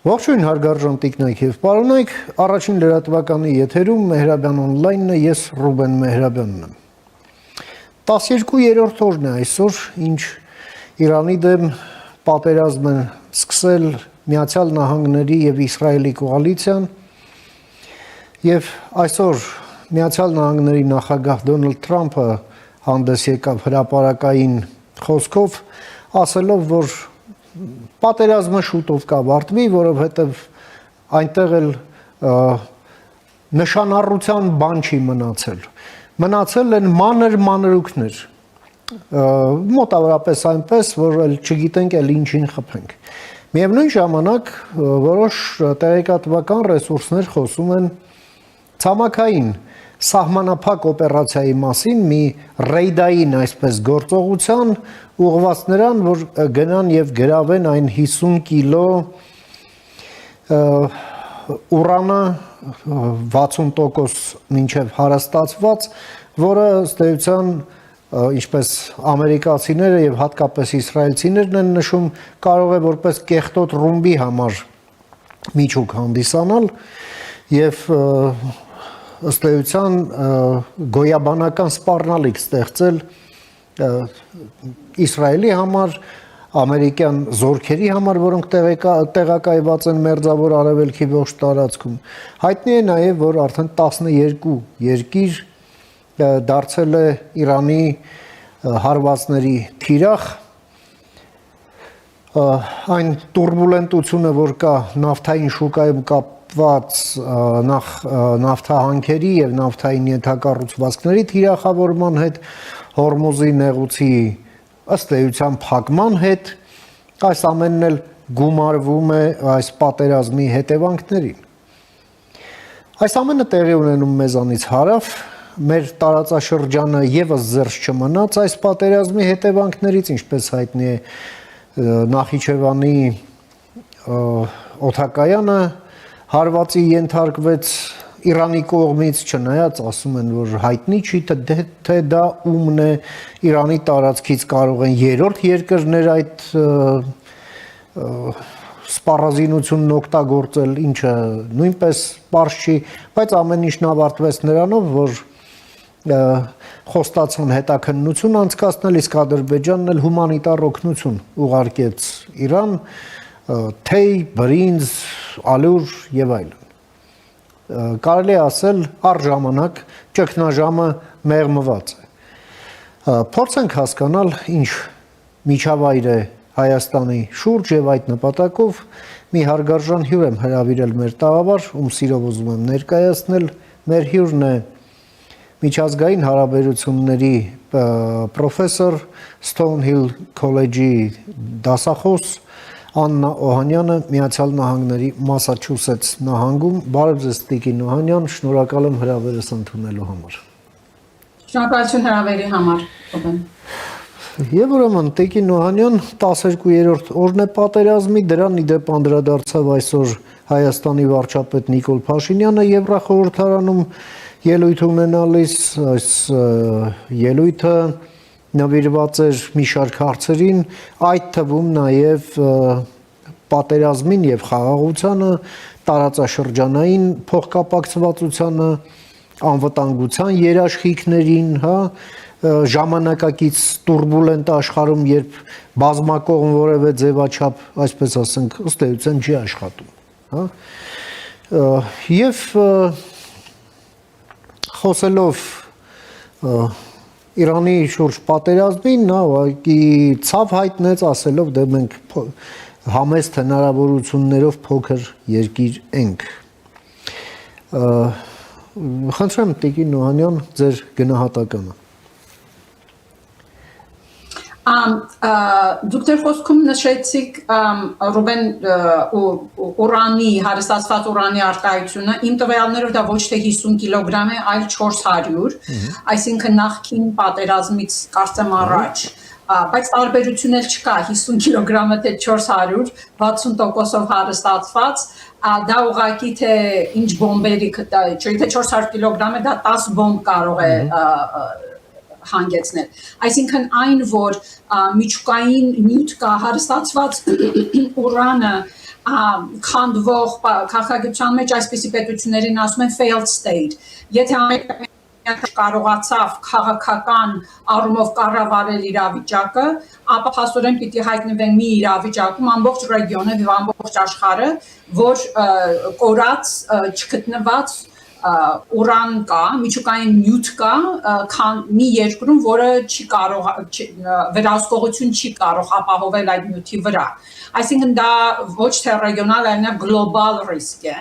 Ողջույն հարգարժան տիկնայք եւ պարոնայք, առաջին լրատվականի եթերում Մեհրաբյան on-line-ը ես Ռուբեն Մեհրաբյանն եմ։ 12-րդ օրն է այսօր, ինչ Իրանի դեմ պատերազմ են սկսել Միացյալ Նահանգների եւ Իսրայելի կոալիցիան եւ այսօր Միացյալ Նահանգների նախագահ Դոնալդ Թրամփը հանդես եկավ հրապարակային խոսքով, ասելով, որ պատերազմը շուտով կավարտվի, որովհետև այնտեղ էլ նշանառության բան չի մնացել։ Մնացել են մանրուքներ, մոտավորապես այնպես, որ էլ չգիտենք էլ ինչին խփենք։ Միևնույն ժամանակ որոշ տեղեկատվական ռեսուրսներ խոսում են ցամաքային սահմանափակ օպերացիայի մասին, մի ռեյդային այսպես գործողության ուղղված նրան, որ գնան եւ գրավեն այն 50 կիլո ուրանը 60% մինչև հարստացված, որը ըստ էության ինչպես ամերիկացիները եւ հատկապես իսրայելցիներն են նշում, կարող է որպես կեղտոտ ռումբի համար միջուկ հանդիսանալ եւ ըստ էության գոյաբանական սպառնալիք ստեղծել Իսրայելի համար, ամերիկյան զորքերի համար, որոնք տեղակայված են Մերձավոր Արևելքի ողջ տարածքում։ Հայտնի է նաև, որ արդեն 12 երկիր դարձել է Իրանի հարվածների թիրախ, այն տուրբուլենտությունը, որ կա նավթային շուկայում նավթահանքերի եւ նավթային ենթակառուցվածքների թիրախավորման հետ, Հորմուզի նեղուցի ըստ էության փակման հետ, այս ամենն էլ գումարվում է այս պատերազմի հետևանքներին։ Այս ամենը տեղի ունենում մեզանից հարավ, մեր տարածաշրջանը եւս զերծ չմնաց այս պատերազմի հետևանքներից, ինչպես հայտնի է Նախիջևանի օդակայանը հարվածի ենթարկվեց Իրանի կողմից, չնայած ասում են, որ հայտնի չի, թե դա ումն է, Իրանի տարածքից կարող են երրորդ երկրներ այդ սպառազինությունն օգտագործել, ինչը նույնպես պարզ չի, բայց ամեն ինչն ավարտվեց նրանով, որ խոստացան հետաքննություն անցկացնել, իսկ Ադրբեջանն էլ հումանիտար օգնություն ուղարկեց Իրան, թեյ, բրինձ, ալյուր եւ այլն։ Կարելի է ասել առժամանակ ճգնաժամը մեղմված է։ Փորձենք հասկանալ, ինչ միջավայր է Հայաստանի շուրջ եւ այդ նպատակով մի հարգարժան հյուր եմ հրավիրել մեր տաղավար, ում սիրով ուզում եմ ներկայացնել։ Մեր հյուրն է միջազգային հարաբերությունների պրոֆեսոր, Stonehill College-ի դասախոս Աննա Օհանյանը, Միացյալ Նահանգների Մասաչուսեթս նահանգում։ Բարև ձեզ, Տիկին Օհանյան, շնորհակալ եմ հրավերս ընդունելու համար։ Շնորհակալություն հրավերի համար, Ռուբեն։ Եվ ուրեմն Տիկին Օհանյան 12-րդ օրն է պատերազմի, դրան ի դեպ անդրադարձավ այսօր Հայաստանի վարչապետ Նիկոլ Փաշինյանը Եվրախորհրդարանում ելույթ ունենալիս, այս ելույթը նվիրված էր մի շարք հարցերին, այդ թվում նաև պատերազմին եւ խաղաղությանը, տարածաշրջանային փոխկապակցվածությանը, անվտանգության երաշխիքներին, ժամանակակից տուրբուլենտ աշխարհում, երբ բազմակողմ որևէ ձևաչափ, այսպես ասենք, ըստ էության չի աշխատում, Եվ խոսելով Իրանի շուրջ պատերազմին, նա ուղղակի ցավ հայտնեց, ասելով, դե մենք համեստ հնարավորություններով փոքր երկիր ենք։ Խնդրեմ Տիկին Օհանյան, ձեր գնահատականը։ Դուք դեր խոսքում նշեցիք Ռուբեն ուրանի, հարստացված ուրանի արկայությունը, իմ տվյալներով դա ոչ թե 50 կիլոգրամ է, այլ 400, այսինքն նախքին պատերազմից կարծեմ առաջ, բայց տարբերություն էլ չկա, 50 կիլոգրամը թե 400, 60%-ով հարստացված, դա ուղղակի թե ինչ բոմբերի, չէ թե 400 կիլոգրամ է, դա 10 բոմբ կարող է հանգեցնել։ Այսինքն այն, որ միջուկային նյութ կա հարստացված ուրանը քանդվող քաղաքագիտության մեջ այսպիսի պետություններին ասում են failed state։ Եթե Ամերիկայի կարողացավ քաղաքական առումով կառավարել իրավիճակը, ապա փաստորեն պիտի հայտնվեն մի իրավիճակում ամբողջ ռեգիոնը եւ ամբողջ աշխարհը, որ կորած, չգտնված ուրան կա, միջուկային նյութ կա, մի երկրում, որը չի կարող վերահսկողություն չի կարող ապահովել այդ նյութի վրա։ Այսինքն դա ոչ թե ռեգիոնալ, այլ գլոբալ ռիսկ է։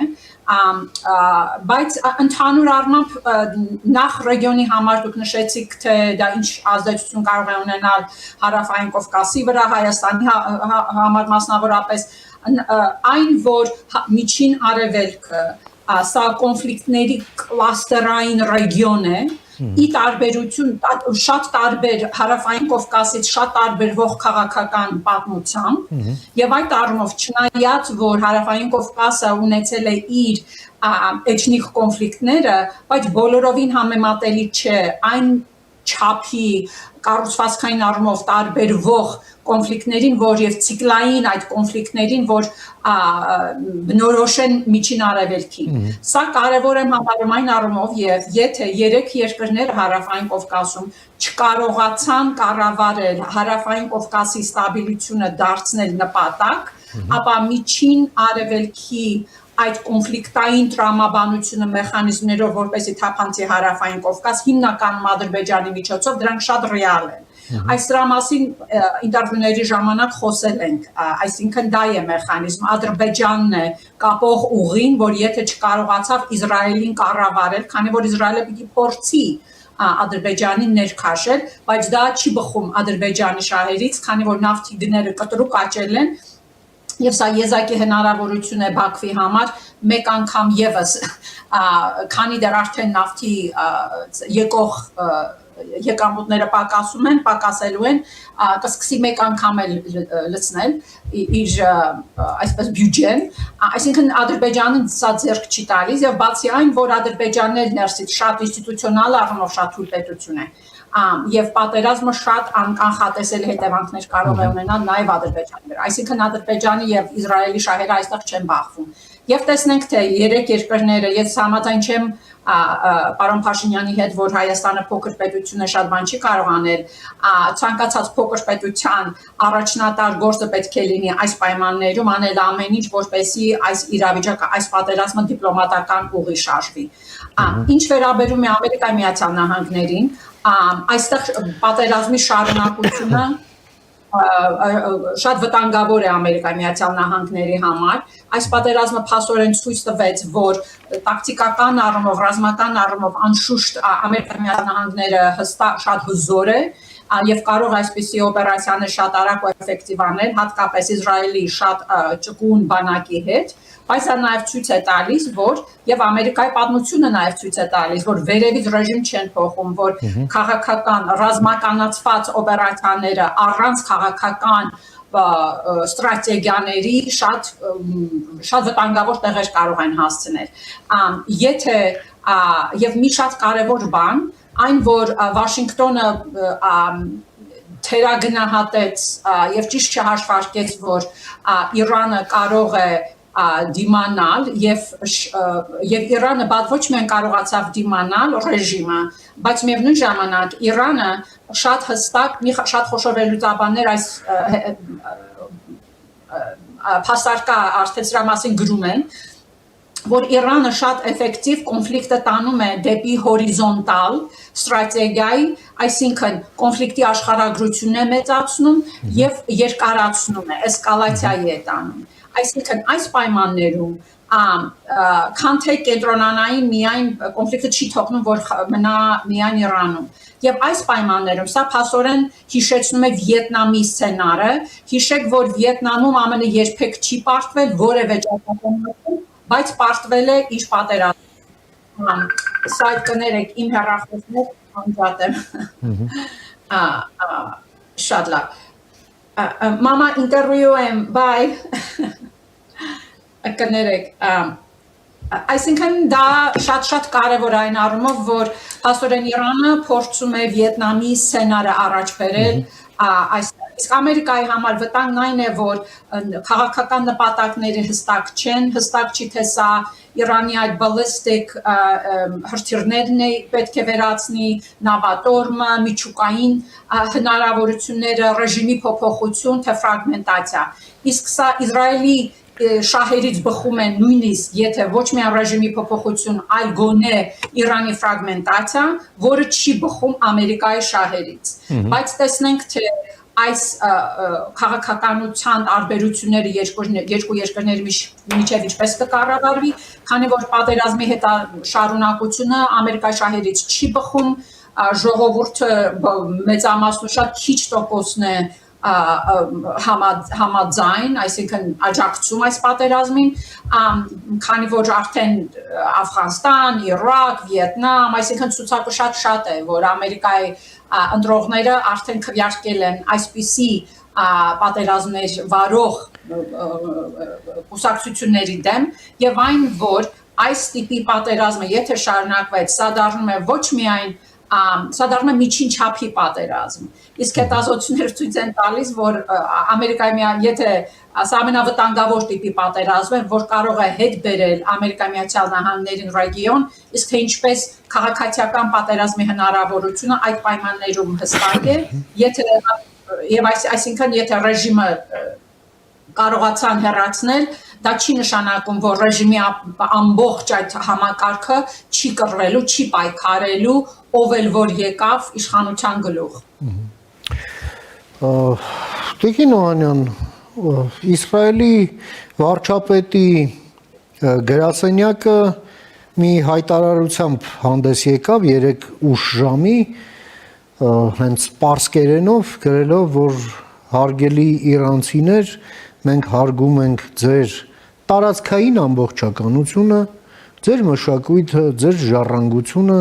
Բայց ընդհանուր առմամբ նախ ռեգիոնի համար դուք նշեցիք, թե դա ինչ ազդեցություն կարող է ունենալ Հարավային Կովկասի վրա, Հայաստանի համար մասնավորապես, այն որ միջին արևելքը սա կոնֆլիկտների կլաստերային ռեգիոն է, ի տարբերություն շատ տարբեր Հարավային Կովկասից շատ տարբերվող քաղաքական պատմությամբ եւ այդ առումով չնայած որ Հարավային Կովկասը ունեցել է իր էթնիկ կոնֆլիկտները, բայց բոլորովին համեմատելի չէ այն չափի կառուցվածքային առումով տարբերվող կոնֆլիկտներին, որ եւ ցիկլային այդ կոնֆլիկտներին, որ բնորոշ են միջին արևելքին։ Սա կարևոր է համարում այն առումով, եւ եթե երեք երկրներ Հարավային Կովկասում չկարողացան կառավարել Հարավային Կովկասի ստաբիլությունը դարձնել նպատակ, ապա միջին արևելքի այդ կոնֆլիկտային տրամաբանությունը մեխանիզմներով, որպեսզի թափանցի Հարավային Կովկաս, հիմնականում Ադրբեջանի միջոցով, դրանք շատ ռեալ են։ Այս դրա մասին ինտերվյուների ժամանակ խոսել ենք, այսինքն դա է մեխանիզմը, Ադրբեջանն է կապող ուղին, որ եթե չկարողացավ Իսրայելին կառավարել, քանի որ Իսրայելը պիտի փորձի Ադրբեջանին ներքաշել, բայց դա չի բխում Ադրբեջանի շահերից, քանի որ նավթի գները կտրուկ աճել են, եւ սա եզակի հնարավորություն է Բաքվի համար մեկ անգամ եւս քանի դեռ արդեն նավթի եկող եկամուտները պակասում են, պակասելու են, կսկսի մեկ անգամ էլ լցնել իր այսպես բյուջեն, այսինքն Ադրբեջանը սա ձեռք չի տալիս եւ բացի այն, որ Ադրբեջանն էլ ներսից շատ ինստիտուցիոնալ առումով շատ թույլ պետություն է, եւ պատերազմը շատ անկանխատեսելի հետևանքներ կարող է ունենալ նաեւ Ադրբեջանի վրա, այսինքն Ադրբեջանի եւ Իսրայելի շահերը այստեղ չեն բախվում։ Եվ տեսնենք, թե երեք երկրները, ես համաձայն չեմ պարոն Փաշինյանի հետ, որ Հայաստանը փոքր պետություն է, շատ բան չի կարող անել, ցանկացած փոքր պետության առաջնատար գործը պետք է լինի այս պայմաններում անել ամեն ինչ, որպեսզի այս իրավիճակը, այս պատերազմը դիպլոմատական ուղի շարժվի։ Ինչ վերաբերում է Ամերիկայի Միացյալ Նահանգներին, այստեղ պատերազմի շարունակությունը շատ վտանգավոր է Ամերիկայի Միացյալ Նահանգների համար։ Այս պատերազմը փաստորեն ցույց տվեց, որ տակտիկական առումով, ռազմական առումով անշուշտ Ամերիկայի Միացյալ Նահանգները հստակ շատ հզոր է եւ կարող այսպիսի օպերացիաներ շատ արագ ու էֆեկտիվ անել, հատկապես Իսրայելի շատ ճկուն բանակի հետ, բայց դա նաեւ ցույց է տալիս, որ եւ Ամերիկայի պատմությունը նաեւ ցույց է տալիս, որ վերևից ռեժիմ չեն փոխում, որ քաղաքական ռազմականացված օպերացիաները առանց քաղաքական ստրատեգիաների շատ վտանգավոր տեղեր կարող են հասցնել։ Եթե եւ մի շատ կարեւոր բան, այն որ Վաշինգտոնը թերագնահատեց եւ ճիշտ չհաշվարկեց, որ Իրանը կարող է դիմանալ եւ Իրանը ոչ միայն կարողացավ դիմանալ ռեժիմը, բայց միևնույն ժամանակ Իրանը շատ հստակ մի շատ խոշոր վերլուծաբաններ այս փաստարկա արդեն դրա մասին գրում են, որ Իրանը շատ էֆեկտիվ կոնֆլիկտը տանում է դեպի հորիզոնտալ ստրատեգիայի, այսինքն կոնֆլիկտի աշխարհագրությունն է մեծացնում եւ երկարացնում է, էսկալացիայի է տանում։ Այսինքն այս պայմաններում քան թե կենտրոնանային միայն կոնֆլիկտը չի թողնում, որ մնա միայն Իրանում։ Եվ այս պայմաններում սա փաստորեն հիշեցնում է Վիետնամի սցենարը, հիշեք, որ Վիետնամում ԱՄՆ-ը երբեք չի պարտվել որևէ ճակատամարտում, բայց պարտվել է իր պատերազմում։ Սա կներեք իմ հեռախոսներ անջատեմ։ Շատ լավ։ Մամա ինտերվյու եմ, բայ։ Կներեք, այսինքն դա շատ կարևոր այն առումով, որ փաստորեն Իրանը փորձում է Վիետնամի սցենարը առաջ բերել այս Իսկ Ամերիկայի համար վտանգն այն է, որ քաղաքական նպատակները հստակ չի թե սա Իրանի այդ բալիստիկ հրթիռներն է պետք է վերացնի, նավատորմը, միջուկային հնարավորությունները, ռեժիմի փոփոխություն, թե ֆրագմենտացիա։ Իսկ սա Իսրայելի շահերից բխում են նույնիսկ եթե ոչ միայն ռեժիմի փոփոխություն, այլ գոնե Իրանի ֆրագմենտացիա, որը չի բխում Ամերիկայի շահերից։ Բայց տեսնենք թե այս քաղաքականության տարբերությունները երկու երկրների միջև ինչպես կկառավարվի, քանի որ պատերազմի շարունակությունը Ամերիկայի շահերից չի բխում, ժողովուրդը մեծամասնու շատ քիչ տոկոսն է համաձայն, այսինքն աջակցում այս պատերազմին, քանի որ արդեն Աֆղանստան, Իրաք, Վիետնամ, այսինքն ցուցակը շատ է, որ Ամերիկայի ընտրողները արդեն քվեարկել են այսպիսի պատերազմներ վարող կուսակցությունների դեմ, եւ այն, որ այս տիպի պատերազմը եթե շարունակվեց, սա դառնում է ոչ միայն սա դառնում է միջին չափի պատերազմ։ Իսկ հետազոտությունները ցույց են տալիս, որ Ամերիկայի եթե սա ամենավտանգավոր տիպի պատերազմ է, որ կարող է հետ բերել Ամերիկայի Միացյալ Նահանգներին ռեգիոն, իսկ թե ինչպես քաղաքացիական պատերազմի հնարավորությունը այդ պայմաններում հստակ է, այսինքն եթե ռեժիմը կարողացան հեռացնել, դա չի նշանակում, որ ռեժիմի ամբողջ այդ համակարգը չի կռվելու, չի պայքարելու, ով էլ որ եկավ իշխանության գլուխ։ Տիկին Օհանյան, Իսրայելի վարչապետի գրասենյակը մի հայտարարությամբ հանդես եկավ 3 ուշ ժամի, հենց պարսկերենով գրելով, որ հարգելի իրանցիներ, մենք հարգում ենք ձեր տարածքային ամբողջականությունը, ձեր մշակույթը, ձեր ժառանգությունը,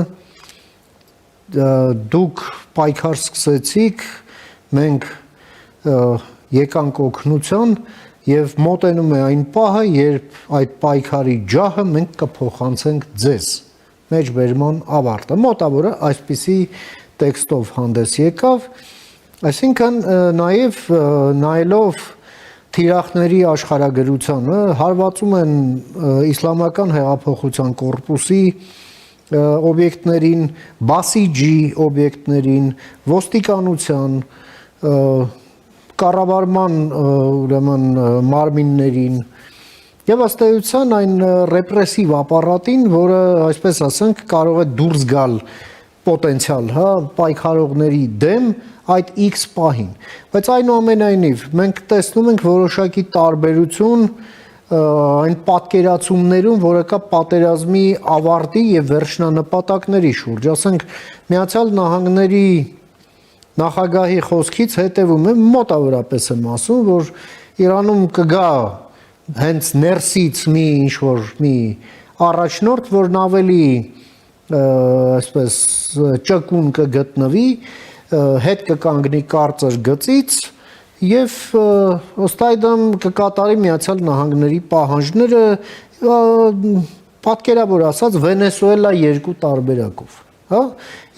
դուք պայքար սկսեցիք, մենք եկանք օգնության եւ մոտենում է այն պահը, երբ այդ պայքարի ջահը մենք կփոխանցենք ձեզ։ Մեջբերման ավարտը մոտավորը այսպիսի տեքստով հանդես եկավ, այսինքն նաեւ նայելով թիրախների աշխարհագրությանը հարվածում են իսլամական հեղափոխության կորպուսի օբյեկտներին, բասիջի օբյեկտներին, ոստիկանության, կառավարման ուրեմն մարմիններին եւ ըստ էության այն ռեպրեսիվ ապարատին, որը, այսպես ասենք, կարող է դուրս գալ պոտենցիալ, պայքարողների դեմ այդ X պահին։ Բայց այնուամենայնիվ մենք տեսնում ենք որոշակի տարբերություն այն պատկերացումներում, որը կա պատերազմի ավարտի եւ վերջնանպատակների շուրջ, ասենք Միացյալ Նահանգների նախագահի խոսքից հետևում է մոտավորապես եմ ասում, որ Իրանում կգա հենց ներսից մի ինչ-որ մի առաջնորդ, որն ավելի այսպես ճկուն կգտնվի, հետ կկանգնի կարծր գծից եւ ըստ այդմ կկատարի Միացյալ Նահանգների պահանջները պատկերավոր ասած Վենեսուելա 2 տարբերակով, հա,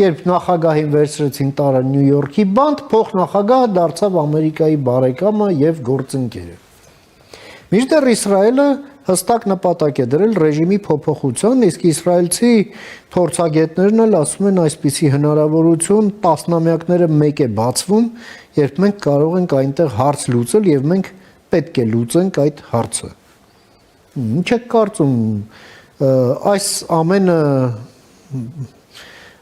երբ նախագահին վերցրեցին տարան Նյու Յորքի բանդ, փոխնախագահը դարձավ Ամերիկայի բարեկամը եւ գործընկերը։ Մինչդեռ Իսրայելը հստակ նպատակ է դրել ռեժիմի փոփոխության, իսկ իսրայելցի փորձագետներն էլ ասում են այսպիսի հնարավորություն տասնամյակները մեկ է բացվում, երբ մենք կարող ենք այնտեղ հարց լուծել եւ մենք պետք է լուծենք այդ հարցը։ Ինչ եք կարծում, այս ամենը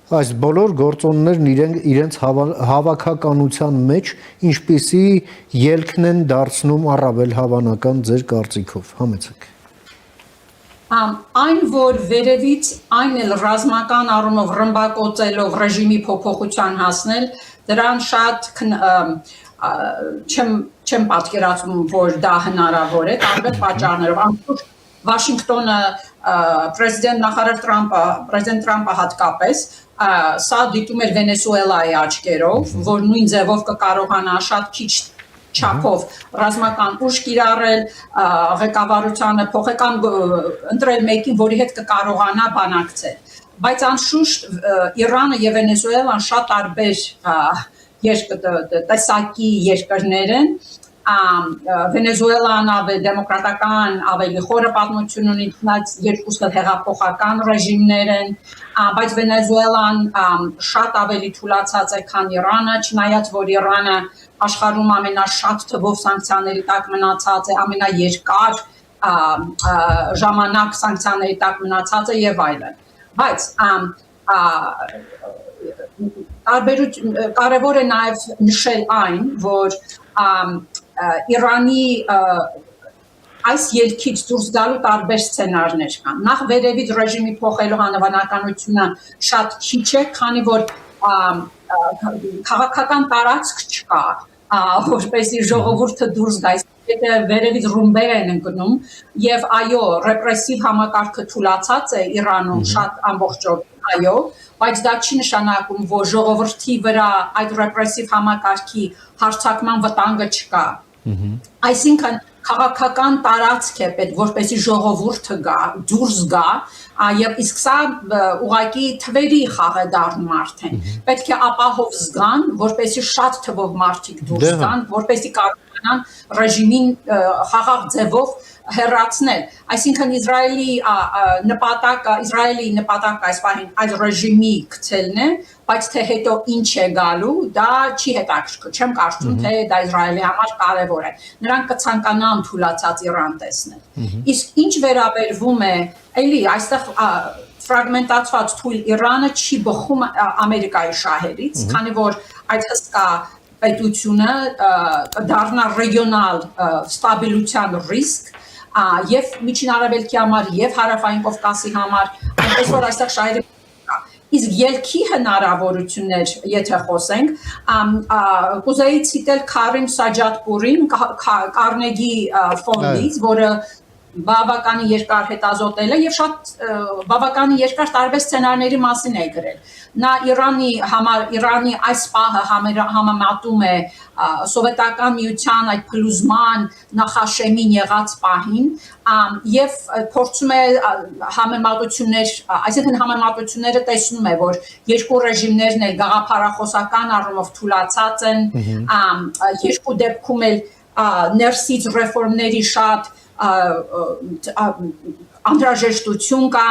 այս բոլոր գործոններն իրենց հավաքականության մեջ ինչպիսի ելքն են դարձնում առավել հավանական ձեր կարծիքով, համեցեք։ Այն, որ վերևից այն էլ ռազմական առումով ռմբակոծելով ռեժիմի փոփոխության հասնել, դրան շատ չեմ պատկերացնում, որ դա հնարավոր է, տարբեր պատճառներով։ Անշուշտ Վաշինգտոնը պրեզիդենտ Թրամպը հատկապես սա դիտում էր Վենեսուելայի աչքերով, որ նույն ձևով կկարողանա շատ քիչ չափով ռազմական ուժ կիրառել, ղեկավարությանը փոխական ընտրել մեկին, որի հետ կկարողանա բանակցել։ Բայց անշուշտ Իրանը եւ Վենեսուելան շատ տարբեր տեսակի երկրներն Վենեսուելան ավելի դեմոկրատական, ավելի խորը պատմություն ունի, երկուսը հեղափոխական ռեժիմներ են, բայց Վենեսուելան շատ ավելի թուլացած է, քան Իրանը, չնայած որ Իրանը աշխարհում ամենաշատ թվով սանկցիաների տակ մնացած է, ամենաերկար ժամանակ սանկցիաների տակ մնացած է եւ այլն։ Բայց կարևոր է նաեւ նշել այն, որ Իրանի այս ելքից դուրս գալու տարբեր սցենարներ կան։ Նախ վերևից ռեժիմի փոխելու հավանականությունը շատ քիչ է, քանի որ քաղաքական տարածք չկա, որպեսզի ժողովուրդը դուրս գա, եթե վերևից ռումբեր են ընկնում, եւ այո, ռեպրեսիվ համակարգը թուլացած է Իրանում շատ ամբողջովին, այո, բայց դա չի նշանակում, որ ժողովրդի վրա այդ ռեպրեսիվ համակարգի հարձակման վտանգը չկա։ Այսինքն քաղաքական տարածք է պետք, որպեսզի ժողովուրդը գա, դուրս գա, եւ իսկ սա ուղղակի թվերի խաղ է դառնում արդեն։ Պետք է ապահով զգան, որպեսզի շատ թվով մարդիկ դուրս գան, որպեսզի կարողանան ռեժիմին խաղաղ ձևով հեռացնել։ Այսինքն Իսրայելի նպատակը այս պահին այդ ռեժիմի գցելն է, բայց թե հետո ինչ է գալու, դա չի հետաքրքիր, չեմ կարծում, թե դա Իսրայելի համար կարևոր է։ Նրանք կցանկանան թուլացած Իրան տեսնել։ Իսկ ինչ վերաբերվում է, էլի այստեղ ֆրագմենտացված թույլ Իրանը չի բխում Ամերիկայի շահերից, քանի որ այդ հսկա պետությունը կդառնա ռեգիոնալ ստաբիլության ռիսկ եւ Միջին Արևելքի համար եւ Հարավային Կովկասի համար, այնպես որ այստեղ շահերի իսկ ելքի հնարավորություններ, եթե խոսենք, կուզեի ցիտել Քարիմ Սաջադպուրին, Կարնեգի ֆոնդից, որը բավականին երկար հետազոտել է եւ շատ բավականին երկար տարբեր սցենարների մասին է գրել։ Նա Իրանի այս պահը համեմատում է սովետական միության այդ փլուզման նախաշեմին եղած պահին եւ փորձում է համեմատություններ, այսինքն համեմատությունները տեսնում է, որ երկու ռեժիմներն էլ գաղափարախոսական առումով թուլացած են, երկու դեպքում էլ ներսից ռեֆորմների շատ անհրաժեշտություն կա,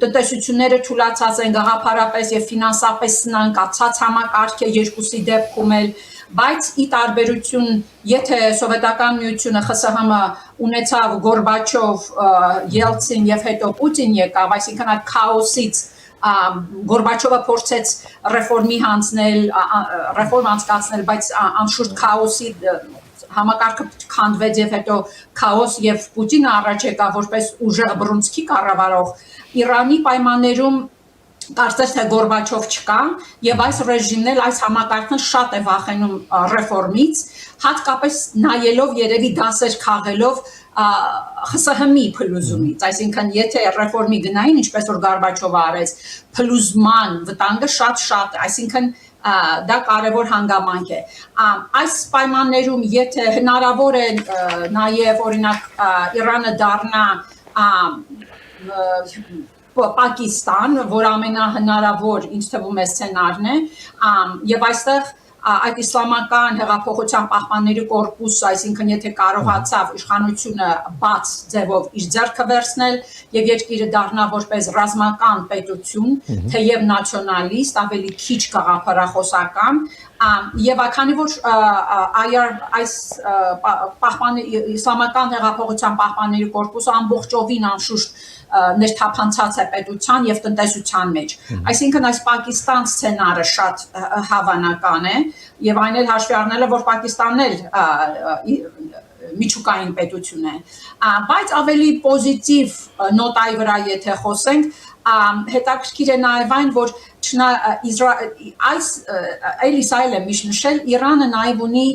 տնտեսությունները թուլացած են գաղափարապես եւ ֆինանսապես սնանկացած համակարգ է երկուսի դեպքում էլ, բայց ի տարբերություն, եթե սովետական միությունը ԽՍՀՄ ունեցավ Գորբաչով, Ելցին եւ հետո Պուտին եկավ, այսինքն այդ քաոսից Գորբաչովը փորձեց ռեֆորմ անցկացնել, բայց անշուշտ քաոսի համակարգը քանդվեց եւ հետո քաոս եւ Պուտինը առաջ եկավ որպես ուժեղ բռունցքի կառավարող Իրանի պայմաններում կարծես թե Գորբաչով չկա եւ այս ռեժիմն էլ այս համակարգն շատ է վախենում ռեֆորմից, հատկապես նայելով երևի դասեր քաղելով ԽՍՀՄ-ի փլուզումից, այսինքն եթե ռեֆորմի գնային, ինչպես որ Գորբաչովը արեց, փլուզման վտանգը շատ է, այսինքն դա կարևոր հանգամանք է։ Այս պայմաններում եթե հնարավոր է նաև օրինակ Իրանը դառնա Պակիստան, որ ամենահնարավոր ինձ թվում է սցենարն է, եւ այստեղ այդ իսլամական հեղափոխության պահպանների կորպուսը, այսինքն եթե կարողացավ իշխանությունը բաց ձևով իր ձեռքը վերցնել եւ երկիրը դառնա որպես ռազմական պետություն, թեև նացիոնալիստ, ավելի քիչ գաղափարախոսական, եւ քանի որ այս իսլամական հեղափոխության պահպանների կորպուսը ամբողջովին անշուշտ ներթափանցած է պետության եւ տնտեսության մեջ։ Այսինքն այս Պակիստան սցենարը շատ հավանական է եւ այն էլ հաշվի առնելով, որ Պակիստանն էլ միջուկային պետություն է, բայց ավելի պոզիտիվ նոտայի վրա եթե խոսենք, հետաքրքիր է նաեւ այն, որ Իսրայելը միշտ նշել, Իրանը նաեւ ունի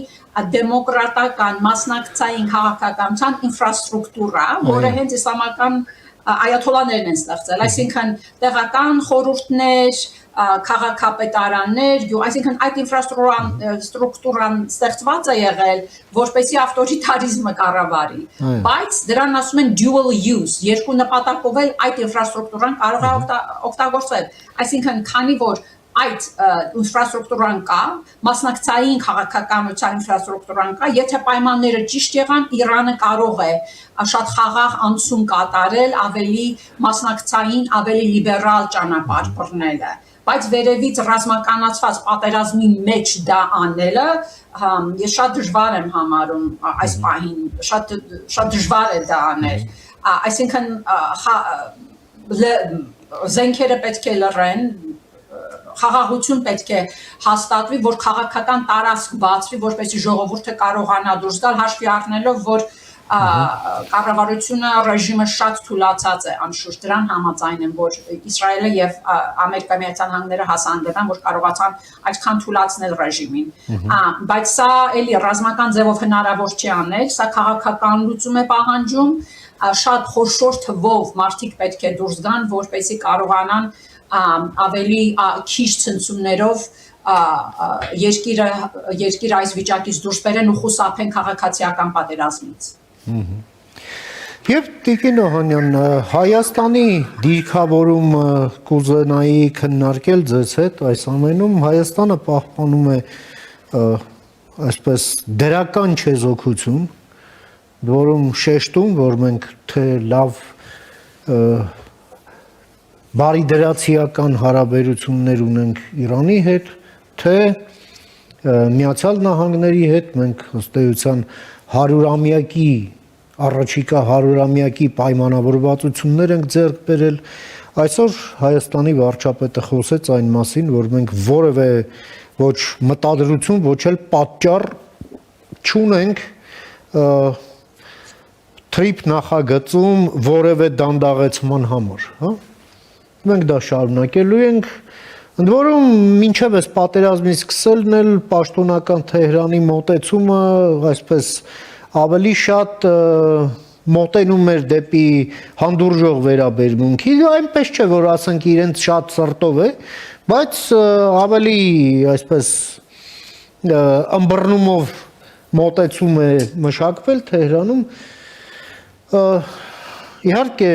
դեմոկրատական մասնակցային քաղաքականության ինֆրաստրուկտուրա, որը հենց իսլամական այաթոլաներն են ստեղծել, այսինքն տեղական խորհուրդներ, քաղաքապետարաններ, այսինքն այդ ինֆրաստրուկտուրան ստեղծված է եղել, որպեսզի ավտորիտարիզմը կառավարի, բայց դրան ասում են dual use, երկու նպատակով էլ այդ ինֆրաստրուկտուրան կարող է օգտագործվել, այսինքն քանի որ այդ ինֆրաստրուկտուրան կա, մասնակցային քաղաքականության ինֆրաստրուկտուրան կա, եթե պայմանները ճիշտ եղան, Իրանը կարող է շատ խաղաղ անցում կատարել, ավելի մասնակցային, ավելի լիբերալ ճանապարհ բռնելը, բայց վերևից ռազմականացված պատերազմի մեջ դա անելը ես շատ դժվար եմ համարում այս պահին, շատ դժվար է դա անել, այսինքն զենքերը պետք է լռեն, խաղաղություն պետք է հաստատվի, որ քաղաքական տարածք բացվի, որպեսզի ժողովուրդը կարողանա դուրս գալ, հաշվի առնելով, որ կառավարությունը ռեժիմը շատ թուլացած է, անշուշտ դրան համաձայն եմ, որ Իսրայելը եւ Ամերիկայի Միացյալ Նահանգները հասան դրան, որ կարողացան այդքան թուլացնել ռեժիմին, բայց սա էլի ռազմական ձևով հնարավոր չի անել, սա քաղաքական լուծում է պահանջում, շատ խոշոր թվով մարդիկ պետք է դուրս գան, որպեսզի կարողանան ավելի քիչ ցնցումներով երկիրը այս վիճակից դուրս բերեն ու խուսափեն քաղաքացիական պատերազմից։ Եվ Տիկին Օհանյան, Հայաստանի դիրքավորումը կուզենայի քննարկել ձեզ հետ այս ամենում, Հայաստանը պահպանում է այսպես դրական չեզոքություն, որում շեշտում, որ մենք թե լավ բարիդրացիական հարաբերություններ ունենք Իրանի հետ, թե Միացյալ Նահանգների հետ մենք ըստ էության 100-ամյակի առաջիկա 100-ամյակի պայմանավորվածություններ ենք ձեռք բերել։ Այսօր Հայաստանի վարչապետը խոսեց այն մասին, որ մենք որևէ ոչ մտադրություն, ոչ էլ պատճառ չունենք թրիփ նախագծում որևէ դանդաղեցման համար, հա։ Մենք դա շարունակելու ենք, ընդ որում մինչև այս պատերազմի սկսելն էլ պաշտոնական Թեհրանի մոտեցումը այսպես ավելի շատ մոտենում էր դեպի հանդուրժող վերաբերմունքի, այնպես չէ, որ ասենք իրենց շատ սրտով է, բայց ավելի այսպես ըմբռնումով մոտեցում է մշակվել Թեհրանում, իհարկե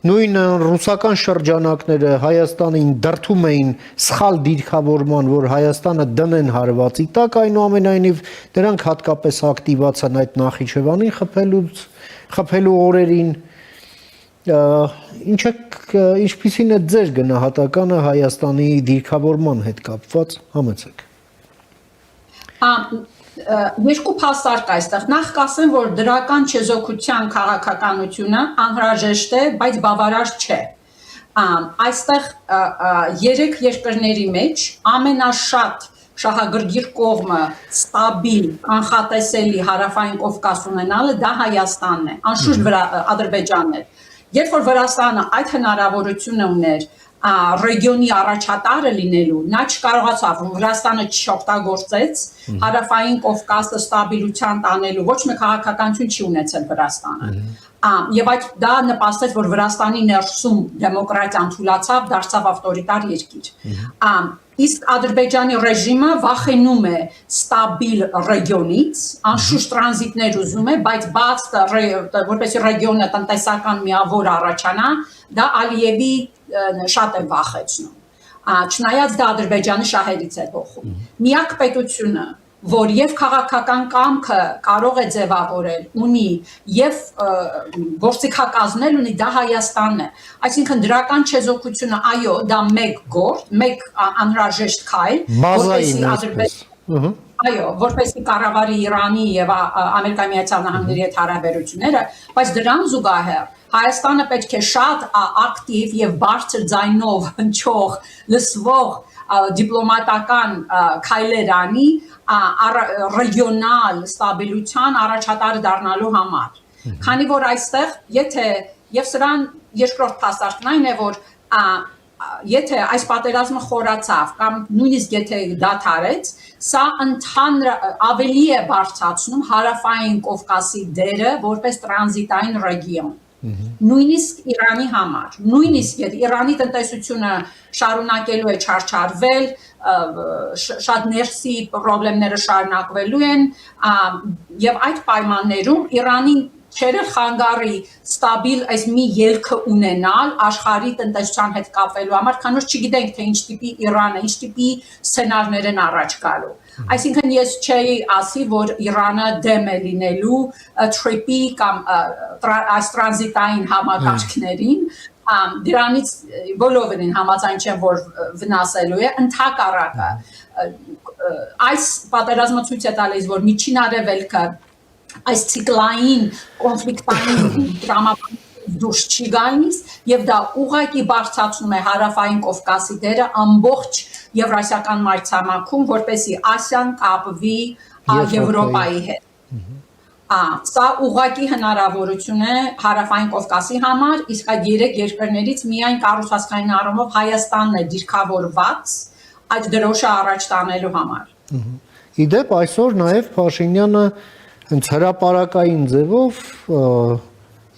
նույն ռուսական շրջանակները Հայաստանին դրդում էին սխալ դիրքավորման, որ Հայաստանը դնեն հարվածի տակ, այնուամենայնիվ դրանք հատկապես ակտիվացան այդ Նախիջևանին խփելու օրերին, ինչպիսին է ձեր գնահատականը Հայաստանի դիրքավորման հետ կապված, համեցեք։ Երկու փաստար կա այստեղ, նախ կասեմ, որ դրական չեզոքության քաղաքականությունը անհրաժեշտ է, բայց բավարար չէ։ Այստեղ երեք երկրների մեջ ամենաշատ շահագրգիռ կողմը ստաբիլ, կանխատեսելի հարավային Կովկաս ունենալը դա Հայաստանն է, անշուշտ Ադրբեջանն է։ Երբ որ Վրաստանը այդ հնարավորությունը ուներ ռեգիոնի առաջատարը լինելու, նա չկարողացավ, Վրաստանը չօգտագործեց հարավային Կովկասը ստաբիլության տանելու, ոչ մի քաղաքականություն չի ունեցել Վրաստանը։ Եվ այդ դա նպաստեց, որ Վրաստանի ներսում դեմոկրատիան թուլացավ, դարձավ ավտորիտար երկիր։ Իսկ Ադրբեջանի ռեժիմը վախենում է ստաբիլ ռեգիոնից, անշուշտ տրանզիտներ ուզում է, բայց բաց որպեսզի ռեգիոնը տնտեսական միավոր առաջանա, դա Ալիևի շատ է վախեցնում։ Չնայած դա Ադրբեջանի շահերից է բխում։ Միակ պետությունը, որ եւ քաղաքական կամքը կարող է ձևավորել, ունի եւ գործիքակազմել ունի, դա Հայաստանն է։ Այսինքն դրական չեզոքությունը, այո, դա մեկ գործ, մեկ անհրաժեշտ քայլ, որպեսզի Ադրբեջանը այո, որպեսզի կառավարի Իրանի եւ Ամերիկայի Միացյալ Նահանգների հետ հարաբերությունները, բայց դրան զուգահեռ Հայաստանը պետք է շատ ակտիվ եւ բարձր ձայնով հնչող, լսվող դիպլոմատական քայլեր անի ռեգիոնալ ստաբիլության առաջատար դառնալու համար։ Քանի որ այստեղ, եթե եւ սրան երկրորդ փաստարկն այն է, որ եթե այս պատերազմը խորացավ կամ նույնիսկ եթե դադարեց, սա ավելի է բարձրացնում հարավային Կովկասի դերը որպես տրանզիտային ռեգիոն։ Նույնիսկ Իրանի համար, նույնիսկ եթե Իրանի տնտեսությունը շարունակելու է չարչարվել, շատ ներսի խնդիրները շարունակվելու են, եւ այդ պայմաններում Իրանին չերը խանգարի ստաբիլ այս մի ելքը ունենալ աշխարհի տնտեսության հետ կապելու համար, քանի որ չգիտենք թե ինչ տիպի Իրանը, ինչ տիպի սցենարներ են առաջ գալու։ Այսինքն ես չէի ասի, որ Իրանը դեմ է լինելու TRIP-ի կամ այս տրանզիտային համակարգներին, դրանից բոլորին համաձայն չեն, որ վնասելու է, ընդհակառակը այս պատերազմը ցույց է տալիս, որ Միջին Արևելքը այս ցիկլային կոնֆլիկտային դրամապանիկ դուրս չի գալիս եւ դա ուղղակի բարձրացնում է հարավային Կովկասի դերը ամբողջ եվրասիական մայրցամաքում, որպեսզի Ասիան կապվի Եվրոպայի հետ։ Սա ուղղակի հնարավորություն է հարավային Կովկասի համար, իսկ այդ երեք երկրներից միայն կառուցվածքային առումով Հայաստանն է դիրքավորված այդ դրոշը առաջ տանելու համար։ Իդեպ այսօր նաև Փաշինյանը հենց հրապարակային ձևով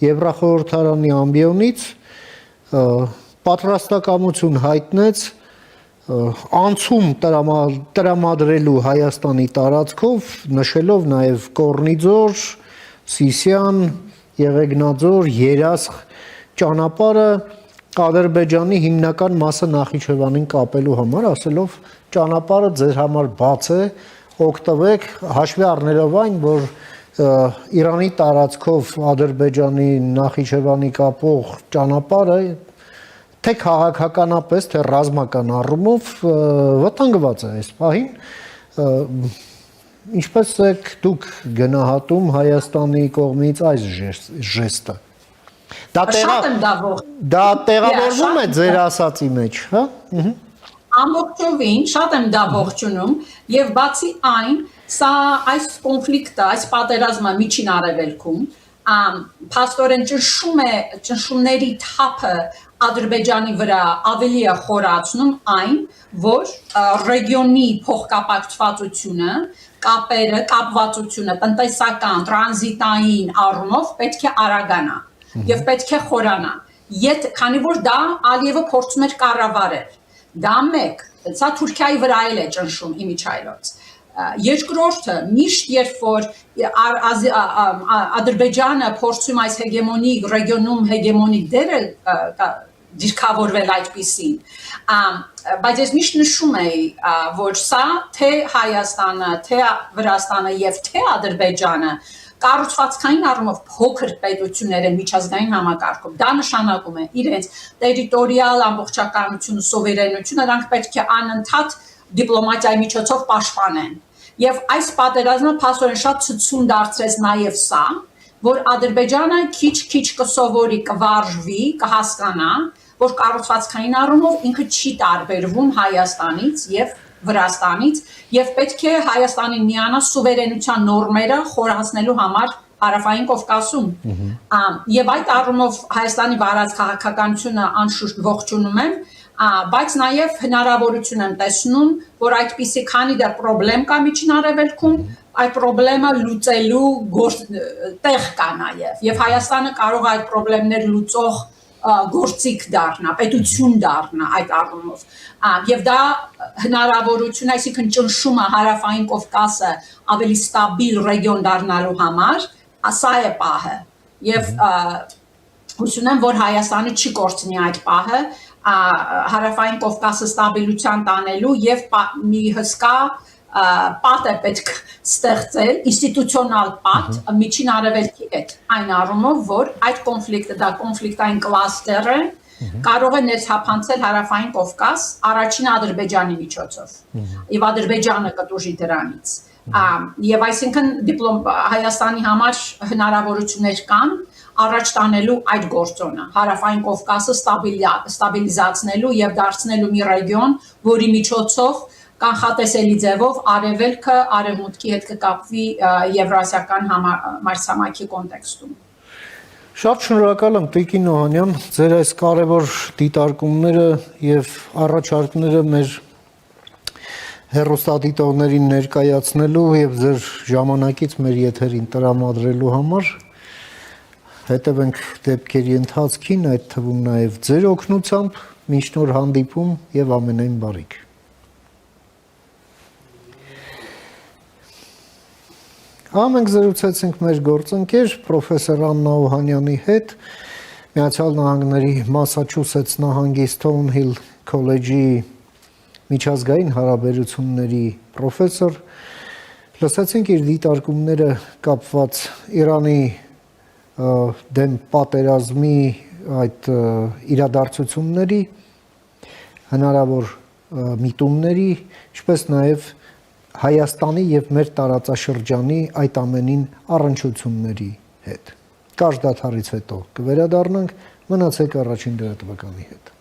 Եվրախորհրդարանի ամբիոնից պատրաստակամություն հայտնեց անցում տրամադրելու Հայաստանի տարածքով, նշելով նաև Կորնիձոր, Սիսիան, Եղեգնաձոր, Երասխ ճանապարհը Ադրբեջանի հիմնական մասը Նախիջևանին կապելու համար, ասելով ճանապարհը ձեր համար բաց է, օգտվեք, հաշվի առնելով այն, որ Իրանի տարածքով Ադրբեջանի Նախիջևանի կապող ճանապարհը թե քաղաքականապես, թե ռազմական առումով վտանգված է այս պահին, ինչպես եք դուք գնահատում Հայաստանի կողմից այս ժեստը։ Դա տեղավորվում է ձեր ասացի մեջ, հա։ Ամբողջովին շատ եմ դա ողջունում եւ բացի այն, սա այս կոնֆլիկտը, այս պատերազմը Միջին Արևելքում փաստորեն ճնշումների թափը Ադրբեջանի վրա ավելի է խորացնում այն, որ ռեգիոնի փոխկապակցվածությունը, կապերը, կապվածությունը տնտեսական, տրանզիտային առումով պետք է արագանա եւ պետք է խորանա։ Քանի որ դա Ալիևը փորձում էր կառավարել։ Դա մեկ, սա Թուրքիայի վրա էլ է ճնշում իմիջայլոց։ Երկրորդը միշտ երբ որ Ադրբեջանը փորձում այս հեգեմոնիկ ռեգիոնում հեգեմոնիկ դերը դիրքավորվել այդպիսին, բայց ես միշտ նշում էի, որ սա թե Հայաստանը, թե Վրաստանը եւ թե Ադրբեջանը կառուցվածքային առումով փոքր պետություններ են միջազգային համակարգում։ Դա նշանակում է իրենց տերիտորիալ ամբողջականությունը, սովերենությունը, նրանք պետք է անընդհատ դիպլոմատիայի միջոցով պաշտպանեն։ Եվ այս պատերազմը փաստորեն շատ ցցուն դարձրեց նաև սա, որ Ադրբեջանը քիչ-քիչ կսովորի, կվարժվի, կհասկանա, որ կառուցվածքային առումով ինքը չի տարբերվում Հայաստանից եւ Վրաստանից եւ պետք է Հայաստանին միանա սուվերենության նորմերը խորացնելու համար Հարավային Կովկասում։ Եվ այդ առումով Հայաստանի վարած քաղաքականությունը անշուշտ ողջունում եմ, բայց նաև հնարավորություն եմ տեսնում, որ այդպիսի քանի դեռ խնդրեմ կա Միջին Արևելքում, այդ խնդրեմը լուծելու տեղ կա նաև, եւ Հայաստանը կարող է այդ խնդիրներ լուծող գործիք դառնա, պետություն դառնա այդ առումով։ Եվ դա հնարավորություն, այսինքն ճնշումը Հարավային Կովկասը ավելի ստաբիլ ռեգիոն դառնալու համար, սա է պահը։ Եվ հույս ունեմ, որ Հայաստանը չի կորցնի այդ պահը, Հարավային Կովկասը ստաբիլության տանելու եւ մի հսկա պատ է պետք ստեղծել, ինստիտուցիոնալ պատ Միջին Արևելքի հետ, այն առումով, որ այդ կոնֆլիկտը, դա կոնֆլիկտային կլաստեր է, կարող է ներթափանցել Հարավային Կովկաս առաջին Ադրբեջանի միջոցով, եւ Ադրբեջանը կտուժի դրանից։ Եվ այսինքն Հայաստանի համար հնարավորություններ կան առաջ տանելու այդ գործոնը, Հարավային Կովկասը ստաբիլիզացնելու եւ դարձնելու մի ռեգիոն, որի միջոցով կանխատեսելի ձևով արևելքը արևմուտքի հետ կկապվի եվրասիական մայրցամաքի կոնտեքստում։ Շատ շնորհակալ եմ Տիկին Օհանյան, ձեր այս կարևոր դիտարկումները եւ առաջարկները մեր հեռուստադիտողներին ներկայացնելու եւ ձեր ժամանակից մեր եթերին տրամադրելու համար։ Հետևենք դեպքերի ընթացքին, այդ թվում նաեւ ձեր օգնությամբ, մինչ նոր հանդիպում եւ ամենայն բարիք։ Մենք զրուցեցինք մեր գործընկեր պրոֆեսոր Աննա Օհանյանի հետ, Միացյալ Նահանգների Մասաչուսեթս նահանգի Stonehill քոլեջի միջազգային հարաբերությունների պրոֆեսոր, լսեցինք իր դիտարկումները կապված Իրանի դեմ պատերազմի այդ իրադարձությունների, հնարավոր միտումների, ինչպես նաև Հայաստանի եւ մեր տարածաշրջանի այդ ամենին առնչությունների հետ։ Կարճ դադարից հետո կվերադառնանք, մնացեք առաջին լրատվականի հետ։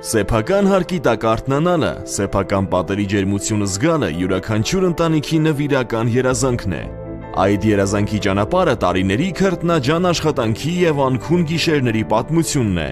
Սեփական հարկի տակ արթնանալը, սեփական պատերի ջերմությունը զգալը յուրաքանչյուր ընտանիքի նվիրական երազանքն է։ Այդ երազանքի ճանապարհը տարիների քրտնաջան աշխատանքի եւ անքուն գիշերների պատմությունն է։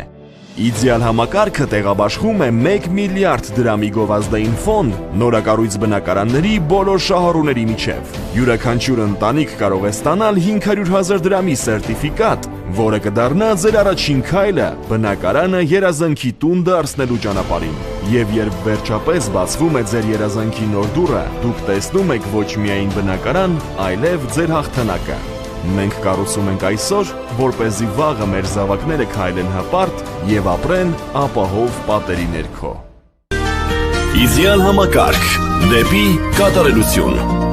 Իդեալ համակարգը տեղաբաշխում է 1 միլիարդ դրամի գովազդային ֆոնդ նորակառույց բնակարանների բոլոր շահառուների միջև։ Յուրաքանչյուր ընտանիք կարող է ստանալ 500,000 դրամի սերտիֆիկատ, որը կդառնա ձեր առաջին քայլը բնակարանը երազանքի տուն դարձնելու ճանապարհին։ Եվ երբ վերջապես բացվում է ձեր երազանքի նոր դուռը, դուք տեսնում եք ոչ միայն բնակարան, այլև ձեր հաղթանակը։ Մենք կառուցում ենք այսօր, որպեսզի վաղը մեր զավակները քայլեն հպարտ եւ ապրեն ապահով պատերի ներքո։ Իդեալ համակարգ դեպի կատարելություն։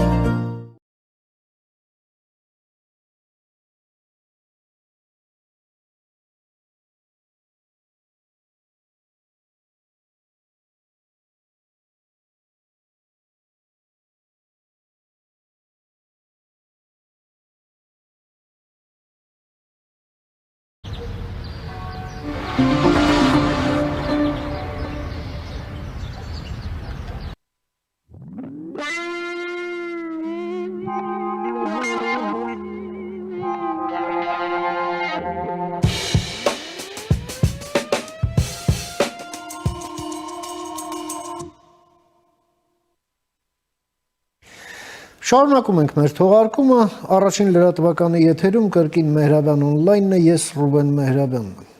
Շարունակում ենք մեր թողարկումը, առաջին լրատվականի եթերում կրկին Մեհրաբյան օնլայնն է, ես Ռուբեն Մեհրաբյանն եմ։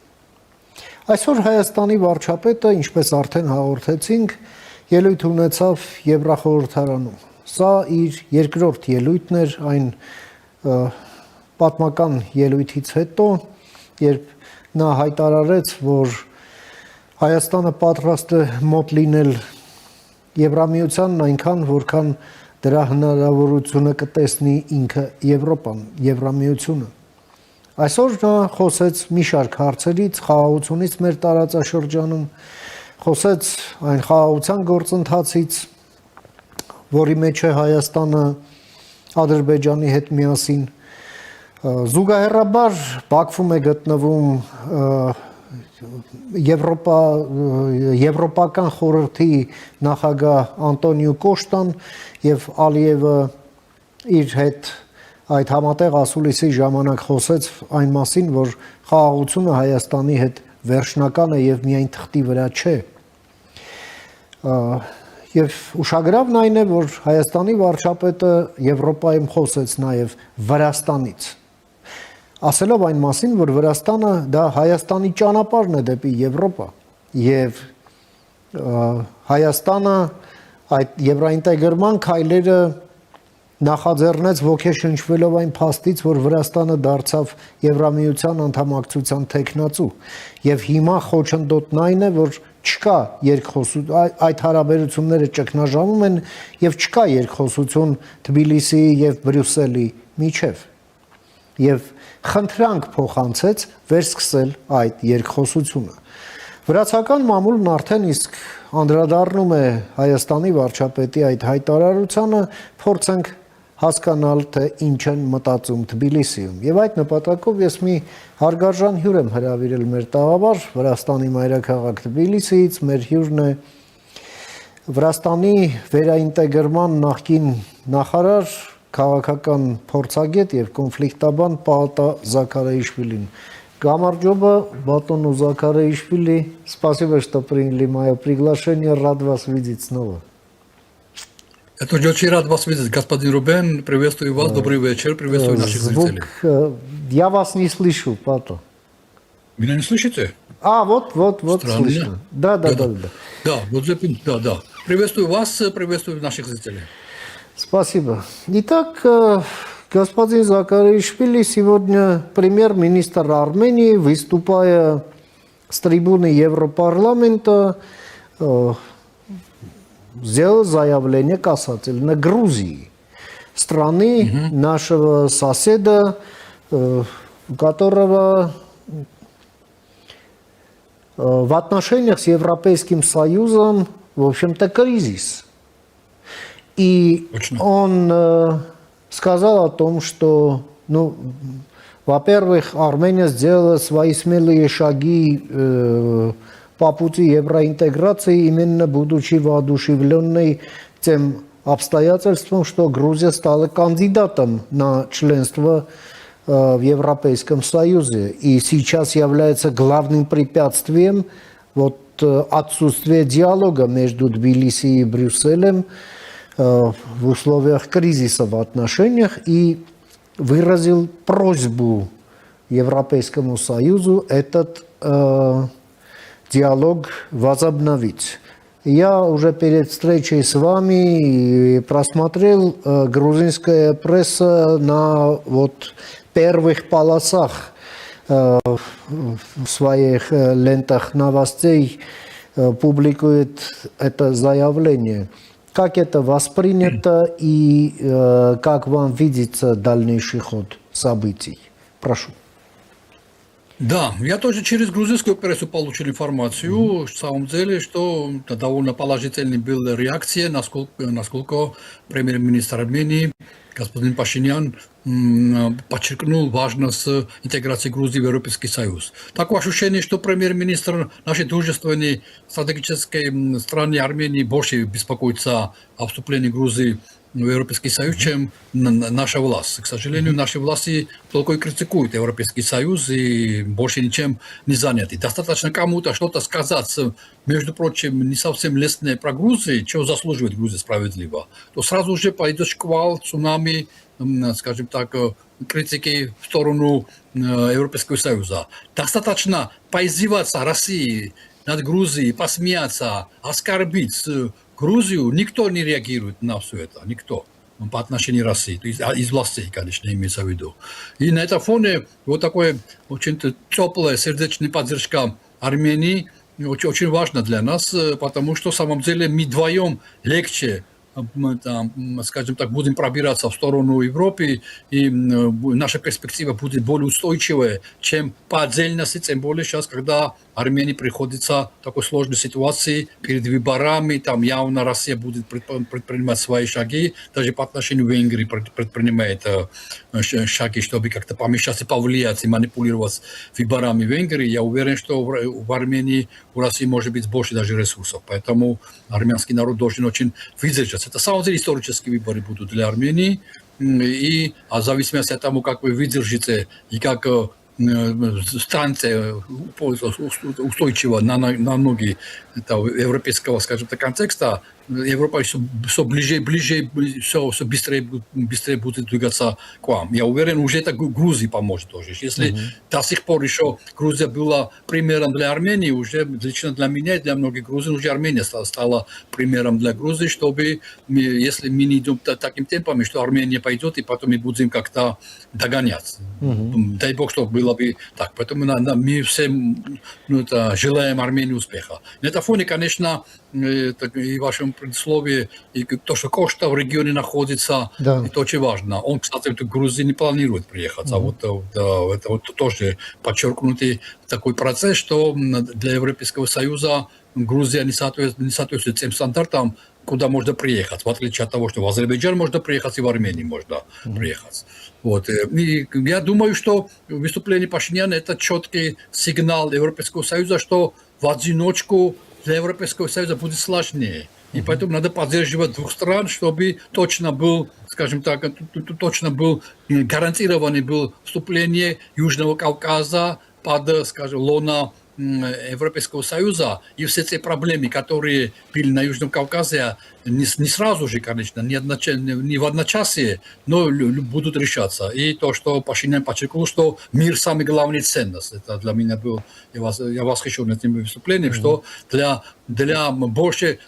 Այսօր Հայաստանի վարչապետը, ինչպես արդեն հաղորդեցինք, ելույթ ունեցավ Եվրախորհրդարանում։ Սա իր երկրորդ ելույթն էր այն պատմական ելույթից հետո, երբ նա հայտարարեց, որ Հայաստանը պատրաստ է մոտ լինել Եվրամիությանն այնքան, որքան դրա հնարավորությունը կտեսնի ինքը Եվրոպան, Եվրամիությունը։ Այսօր նա խոսեց մի շարք հարցերից, խաղաղությունից մեր տարածաշրջանում, խոսեց այն խաղաղության գործընթացից, որի մեջ է Հայաստանը Ադրբեջանի հետ միասին։ Զուգահեռաբար Բաքվում է գտնվում Եվրոպական խորհրդի նախագահ Անտոնիո Կոշտան եւ Ալիևը իր հետ այդ համատեղ ասուլիսի ժամանակ խոսեց այն մասին, որ խաղաղությունը Հայաստանի հետ վերջնական է եւ միայն թղթի վրա չէ։ Եվ ուշագրավն այն է, որ Հայաստանի վարչապետը Եվրոպայում խոսեց նաեւ Վրաստանից, ասելով այն մասին, որ Վրաստանը դա Հայաստանի ճանապարհն է դեպի Եվրոպա եւ Հայաստանը այդ եվրոինտեգրման քայլերը նախաձեռնեց ոգեշնչվելով այն փաստից, որ Վրաստանը դարձավ Եվրամիության անդամակցության թեկնածու եւ հիմա խոչընդոտն այն է, որ չկա երկխոսություն, այդ հարաբերությունները ճգնաժամում են եւ չկա երկխոսություն Թբիլիսիի եւ Բրյուսելի միջեւ։ Եվ խնդրանք փոխանցեց վերսկսել այդ երկխոսությունը։ Վրացական մամուլն արդեն իսկ անդրադառնում է Հայաստանի վարչապետի այդ հայտարարությանը, փորձենք հասկանալ, թե ինչ են մտածում Թբիլիսիում։ Եվ այդ նպատակով ես մի հարգարժան հյուր եմ հրավիրել մեր տաղավար Վրաստանի մայրաքաղաք Թբիլիսիից, մեր հյուրն է Վրաստանի վերաինտեգրման նախկին նախարար, քաղաքական փորձագետ եւ конфликтաբան Паата Закараишвилин. Гамарджоба, Батону Закараишвили, спасибо, что приняли мое приглашение, рад вас видеть снова. Я тоже очень рад вас видеть, господин Рубен, приветствую вас, добрый вечер, приветствую наших зрителей. Я вас не слышу, Пато. Меня не слышите? Вот, Странно. слышно. Да. Да, приветствую вас, приветствую наших зрителей. Спасибо. Итак, господин Закараишвили, сегодня премьер-министр Армении, выступая с трибуны Европарламента, сделал заявление касательно Грузии, страны нашего соседа, у которого в отношениях с Европейским Союзом, в общем-то, кризис. И он сказал о том, что, во-первых, Армения сделала свои смелые шаги по пути евроинтеграции, именно будучи воодушевленной тем обстоятельством, что Грузия стала кандидатом на членство в Европейском Союзе. И сейчас является главным препятствием отсутствие диалога между Тбилиси и Брюсселем в условиях кризиса в отношениях и выразил просьбу Европейскому Союзу этот диалог возобновить. Я уже перед встречей с вами просмотрел грузинская пресса на первых полосах в своих лентах новостей публикует это заявление. Как это воспринято и как вам видится дальнейший ход событий? Прошу. Да, я тоже через грузинскую прессу получил информацию, в самом деле, что довольно положительной была реакция, насколько премьер-министр Армении господин Пашинян подчеркнул важность интеграции Грузии в Европейский Союз. Такое ощущение, что премьер-министр нашей дружественной стратегической страны Армении больше беспокоится о вступлении Грузии в Европейский Союз, чем наша власть. К сожалению, наши власти только и критикуют Европейский Союз и больше ничем не заняты. Достаточно кому-то что-то сказать, между прочим, не совсем лестное про Грузию, чего заслуживает Грузия справедливо, то сразу же пойдет шквал, цунами, скажем так, критики в сторону Европейского Союза. Достаточно поиздеваться России над Грузией, посмеяться, оскорбить Грузию, никто не реагирует на все это, никто по отношению России, то есть из властей, конечно, имеется в виду. И на этом фоне такое очень теплая сердечная поддержка Армении очень важна для нас, потому что, в самом деле, мы вдвоем легче, скажем так, будем пробираться в сторону Европы, и наша перспектива будет более устойчивая, чем по отдельности, тем более сейчас, когда Армении приходится в такой сложной ситуации перед выборами, там явно Россия будет предпринимать свои шаги, даже по отношению к Венгрии предпринимает шаги, чтобы как-то помешать и повлиять и манипулировать выборами в Венгрии. Я уверен, что в Армении у России может быть больше даже ресурсов, поэтому армянский народ должен очень выдержать. Это, на самом деле, исторические выборы будут для Армении, и в зависимости от того, как вы выдержите и как станция устойчива на ноги европейского, скажем так, контекста, Европа все ближе, все быстрее будет двигаться к вам. Я уверен, уже это Грузии поможет тоже. Если до сих пор еще Грузия была примером для Армении, уже лично для меня и для многих грузин, уже Армения стала примером для Грузии, чтобы, если мы не идем таким темпом, что Армения пойдет, и потом мы будем как-то догонять. Дай Бог, чтобы было бы так. Поэтому мы всем желаем Армении успеха. На этом фоне, конечно, и в вашем предисловии, и то, что Кошта в регионе находится, это очень важно. Он, кстати, в Грузии не планирует приехать. Это тоже подчеркнутый такой процесс, что для Европейского Союза Грузия не соответствует тем стандартам, куда можно приехать, в отличие от того, что в Азербайджан можно приехать и в Армении можно приехать. Вот. И я думаю, что выступление Пашиняна – это четкий сигнал Европейского Союза, что в одиночку для Европейского Союза будет сложнее. И поэтому надо поддерживать двух стран, чтобы точно был, скажем так, точно был гарантированный был вступление Южного Кавказа под, скажем, лона Европейского Союза, и все эти проблемы, которые были на Южном Кавказе, не сразу же, конечно, не в одночасье, но будут решаться. И то, что Пашинян подчеркнул, что мир – самая главная ценность. Это для меня был, я восхищен этим выступлением, что для больше,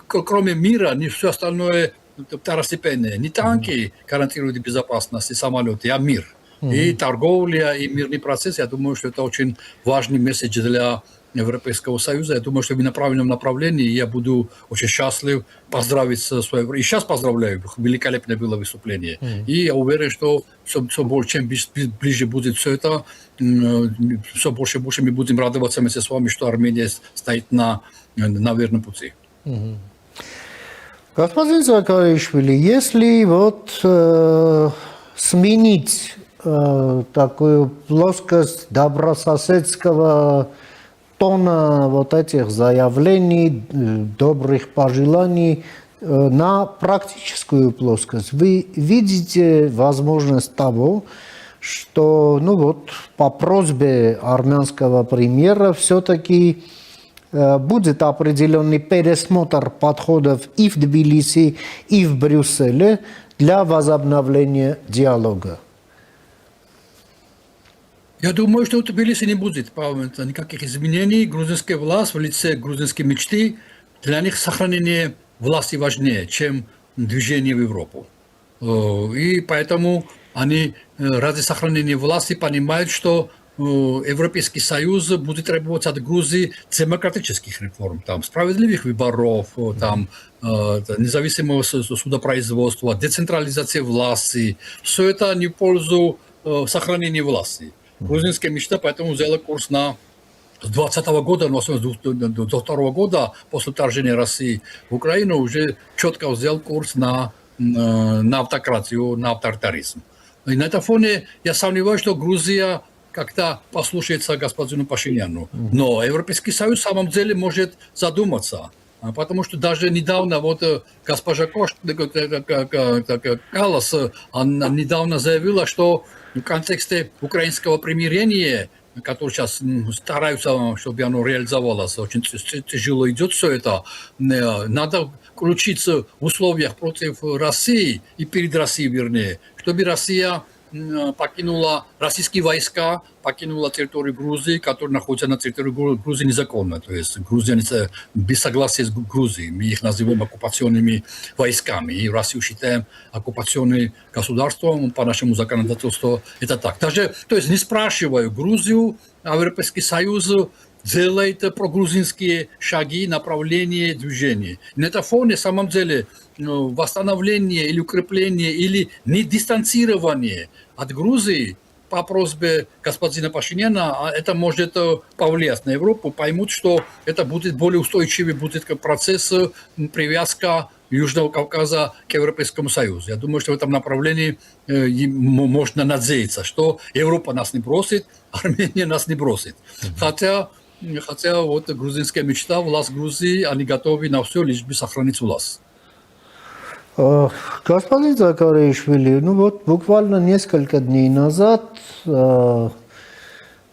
кроме мира, не все остальное второстепенное. Не танки гарантируют безопасность и самолеты, а мир. И торговля, и мирный процесс, я думаю, что это очень важный месседж для Европейского Союза. Я думаю, что мы на правильном направлении, и я буду очень счастлив поздравить свое... И сейчас поздравляю, великолепное было выступление. И я уверен, что все больше, чем ближе будет все это, все больше и больше мы будем радоваться вместе с вами, что Армения стоит на верном пути. Господин Саакашвили, если сменить такую плоскость добрососедского тона этих заявлений, добрых пожеланий на практическую плоскость, вы видите возможность того, что по просьбе армянского премьера все-таки будет определенный пересмотр подходов и в Тбилиси, и в Брюсселе для возобновления диалога? Я думаю, что в Тбилиси не будет никаких изменений. Грузинская власть в лице грузинской мечты, для них сохранение власти важнее, чем движение в Европу. И поэтому они ради сохранения власти понимают, что Европейский Союз будет требовать от Грузии демократических реформ, там, справедливых выборов, там, независимого судопроизводства, децентрализации власти. Все это не в пользу сохранения власти. Грузинская мечта поэтому взяла курс с 2020 года, но особенно до 2022 года, после вторжения России в Украину, уже четко взял курс на автократию, на авторитаризм. И на этом фоне я сомневаюсь, что Грузия как-то послушается господину Пашиняну. Но Европейский Союз в самом деле может задуматься. Потому что даже недавно госпожа Каллас, она недавно заявила, что в контексте украинского примирения, которое сейчас стараются, чтобы оно реализовалось, очень тяжело идет все это, надо включиться в условиях против России и перед Россией, вернее, чтобы Россия покинула, российские войска покинула территорию Грузии, которая находится на территории Грузии незаконно. То есть Грузия без согласия с Грузией. Мы их называем оккупационными войсками. И Россию считаем оккупационным государством по нашему законодательству. Это так. Даже, то есть не спрашиваю Грузию, а Европейский Союз делает прогрузинские шаги, направления движения. На этом фоне, на самом деле, восстановление или укрепление, или не дистанцирование от Грузии по просьбе господина Пашиняна, это может повлиять на Европу, поймут, что это будет более устойчивый будет процесс привязка Южного Кавказа к Европейскому Союзу. Я думаю, что в этом направлении можно надеяться, что Европа нас не бросит, Армения нас не бросит. Хотя грузинская мечта, власть Грузии, они готовы на все, лишь бы сохранить власть. Господин Закаришвили, буквально несколько дней назад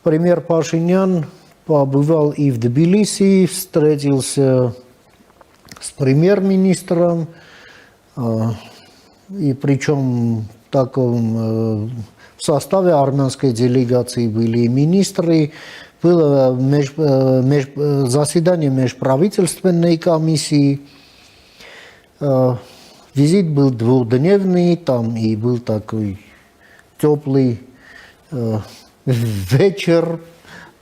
премьер Пашинян побывал и в Тбилиси, встретился с премьер-министром, и причем в составе армянской делегации были и министры, было заседание межправительственной комиссии. Визит был двухдневный, там и был такой теплый вечер,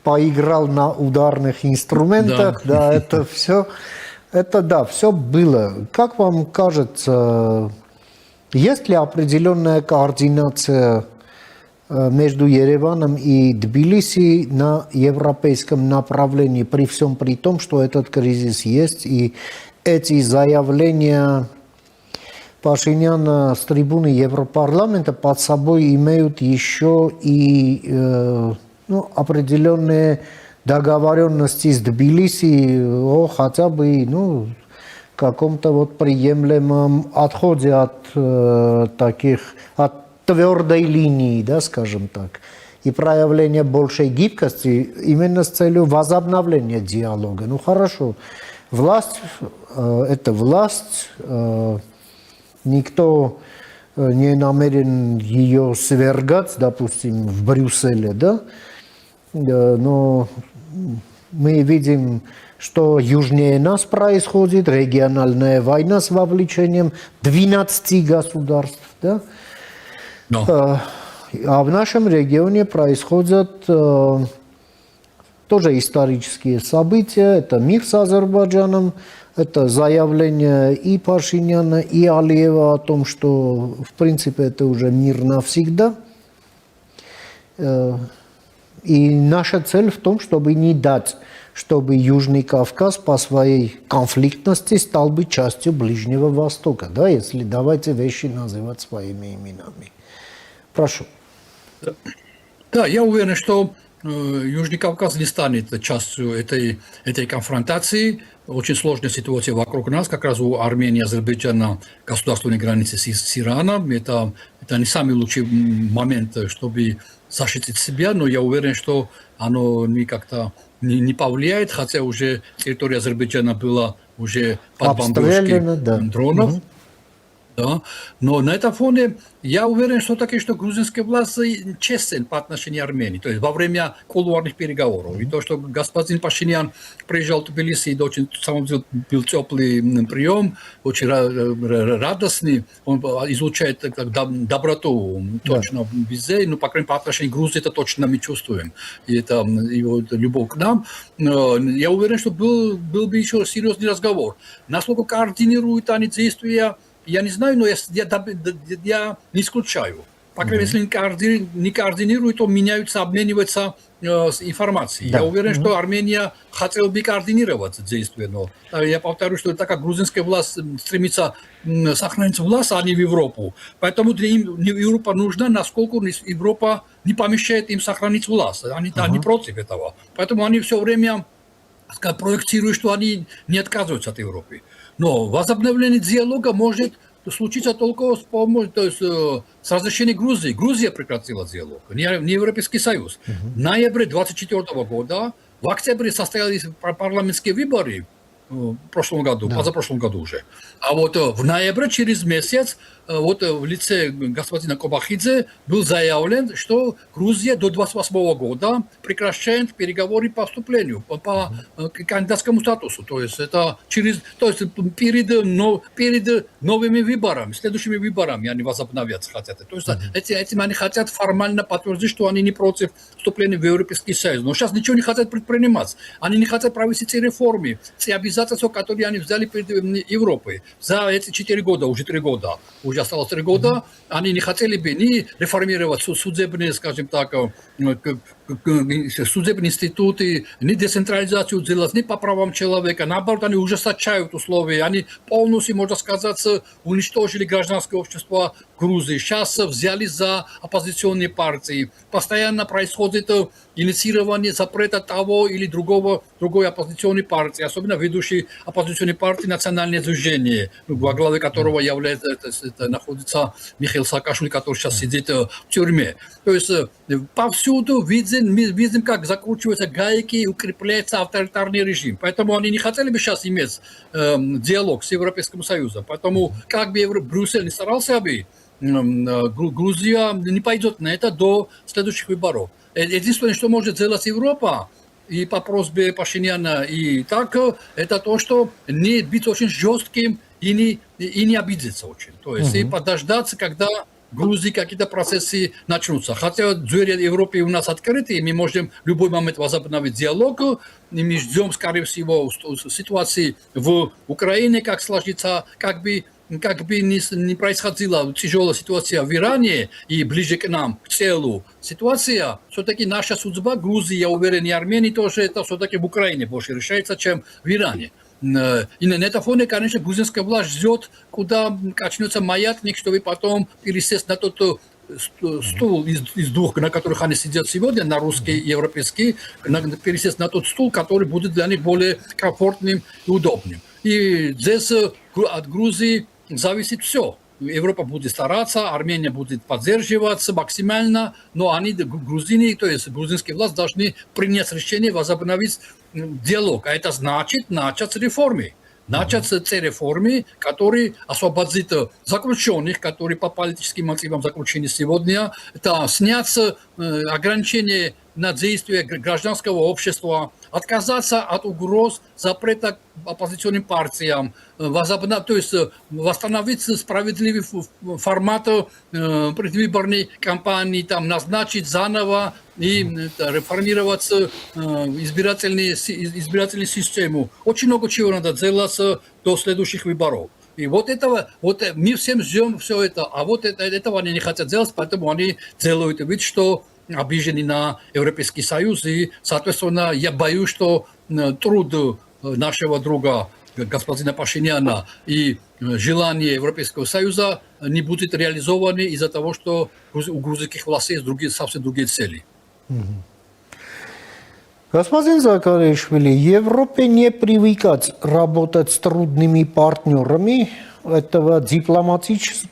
поиграл на ударных инструментах, да, это все было. Как вам кажется, есть ли определенная координация между Ереваном и Тбилиси на европейском направлении, при всем при том, что этот кризис есть, и эти заявления Пашиняна с трибуны Европарламента под собой имеют еще и определенные договоренности с Тбилиси о хотя бы каком-то вот приемлемом отходе от твердой линии, да, скажем так, и проявление большей гибкости именно с целью возобновления диалога. Ну хорошо, власть это власть, никто не намерен ее свергать, допустим, в Брюсселе, да, но мы видим, что южнее нас происходит региональная война с вовлечением 12 государств, да? А в нашем регионе происходят тоже исторические события. Это мир с Азербайджаном, это заявление и Пашиняна, и Алиева о том, что в принципе это уже мир навсегда. И наша цель в том, чтобы не дать, чтобы Южный Кавказ по своей конфликтности стал бы частью Ближнего Востока, да, если давайте вещи называть своими именами. Прошу. Да, я уверен, что Южный Кавказ не станет частью этой конфронтации. Очень сложная ситуация вокруг нас, как раз у Армении и Азербайджана государственной границы с Ираном. Это не самый лучший момент, чтобы защитить себя, но я уверен, что оно как-то не повлияет, хотя уже территория Азербайджана была уже под бомбежкой дронов. Да. Но на этом фоне я уверен, что грузинская власть честен по отношению к Армении. То есть во время кулуарных переговоров. И то, что господин Пашинян приезжал в Тбилиси, и очень, самом деле, был теплый прием, очень радостный. Он излучает доброту точно везде. Ну, по крайней мере, по отношению к Грузии это точно мы чувствуем. И это его любовь к нам. Я уверен, что был бы еще серьезный разговор. Насколько координируют они действия, я не знаю, но я не исключаю. По крайней мере, если не координируют, то меняются, обмениваются информацией. Да. Я уверен, что Армения хотела бы координировать действия, но я повторю, что так как грузинская власть стремится сохранить власть, а не в Европу. Поэтому для им Европа нужна, насколько Европа не помешает им сохранить власть. Они против этого. Поэтому они все время проектируют, что они не отказываются от Европы. Но возобновление диалога может случиться только с разрешением Грузии. Грузия прекратила диалог, не Европейский Союз. В ноябре 2024 года, в октябре состоялись парламентские выборы в прошлом году, позапрошлом году уже. А вот в ноябре, через месяц, вот в лице господина Кобахидзе был заявлен, что Грузия до 2028 года прекращает переговоры по вступлению, по кандидатскому статусу. То есть это перед новыми выборами, следующими выборами они возобновятся хотят. То есть этим они хотят формально подтвердить, что они не против вступления в Европейский Союз. Но сейчас ничего не хотят предпринимать. Они не хотят провести те реформы, те обязательства, которые они взяли перед Европой. За эти 4 года, уже 3 года, уже осталось 3 года, они не хотели бы ни реформировать судебные, скажем так, судебные институты, ни децентрализацию делать, ни по правам человека. Наоборот, они ужесточают условия. Они полностью, можно сказать, уничтожили гражданское общество Грузии. Сейчас взяли за оппозиционные партии. Постоянно происходит инициирование запрета того или другой оппозиционной партии, особенно ведущей оппозиционной партии «Национальное движение», во главе которого находится Михаил Саакашвили, который сейчас сидит в тюрьме. То есть повсюду видим, как закручиваются гайки и укрепляется авторитарный режим. Поэтому они не хотели бы сейчас иметь диалог с Европейским Союзом. Поэтому как бы Брюссель не старался бы, Грузия не пойдет на это до следующих выборов. Единственное, что может сделать Европа, и по просьбе Пашиняна, и так, это то, что не быть очень жестким и не обидеться очень. То есть и подождаться, когда в Грузии какие-то процессы начнутся. Хотя двери Европы у нас открыты, и мы можем в любой момент возобновить диалог, и мы ждем, скорее всего, ситуации в Украине, как сложится, как бы как бы не происходила тяжелая ситуация в Иране и ближе к нам, к целу ситуация, все-таки наша судьба, Грузии, я уверен, и Армении тоже, это все-таки в Украине больше решается, чем в Иране. И на этом фоне, конечно, грузинская власть ждет, куда качнется маятник, чтобы потом пересесть на тот стул из двух, на которых они сидят сегодня, на русский и европейский, пересесть на тот стул, который будет для них более комфортным и удобным. И здесь от Грузии зависит все. Европа будет стараться, Армения будет поддерживаться максимально, но они, грузины, то есть грузинские власти, должны принять решение возобновить диалог. А это значит начать реформы. Начаться те реформы, которые освободят заключенных, которые по политическим мотивам заключены сегодня, это снять ограничения на действия гражданского общества, отказаться от угроз, запрета оппозиционным партиям, то есть восстановить справедливый формат предвыборной кампании, там, назначить заново и реформировать избирательную систему. Очень много чего надо делать до следующих выборов. И вот мы всем ждем все это, а вот этого они не хотят делать, поэтому они делают вид, что обижены на Европейский Союз, и, соответственно, я боюсь, что труд нашего друга господина Пашиняна и желание Европейского Союза не будет реализованы из-за того, что у грузинских властей есть совсем другие цели. Господин Закаришвили, Европе не привыкать работать с трудными партнерами. Этого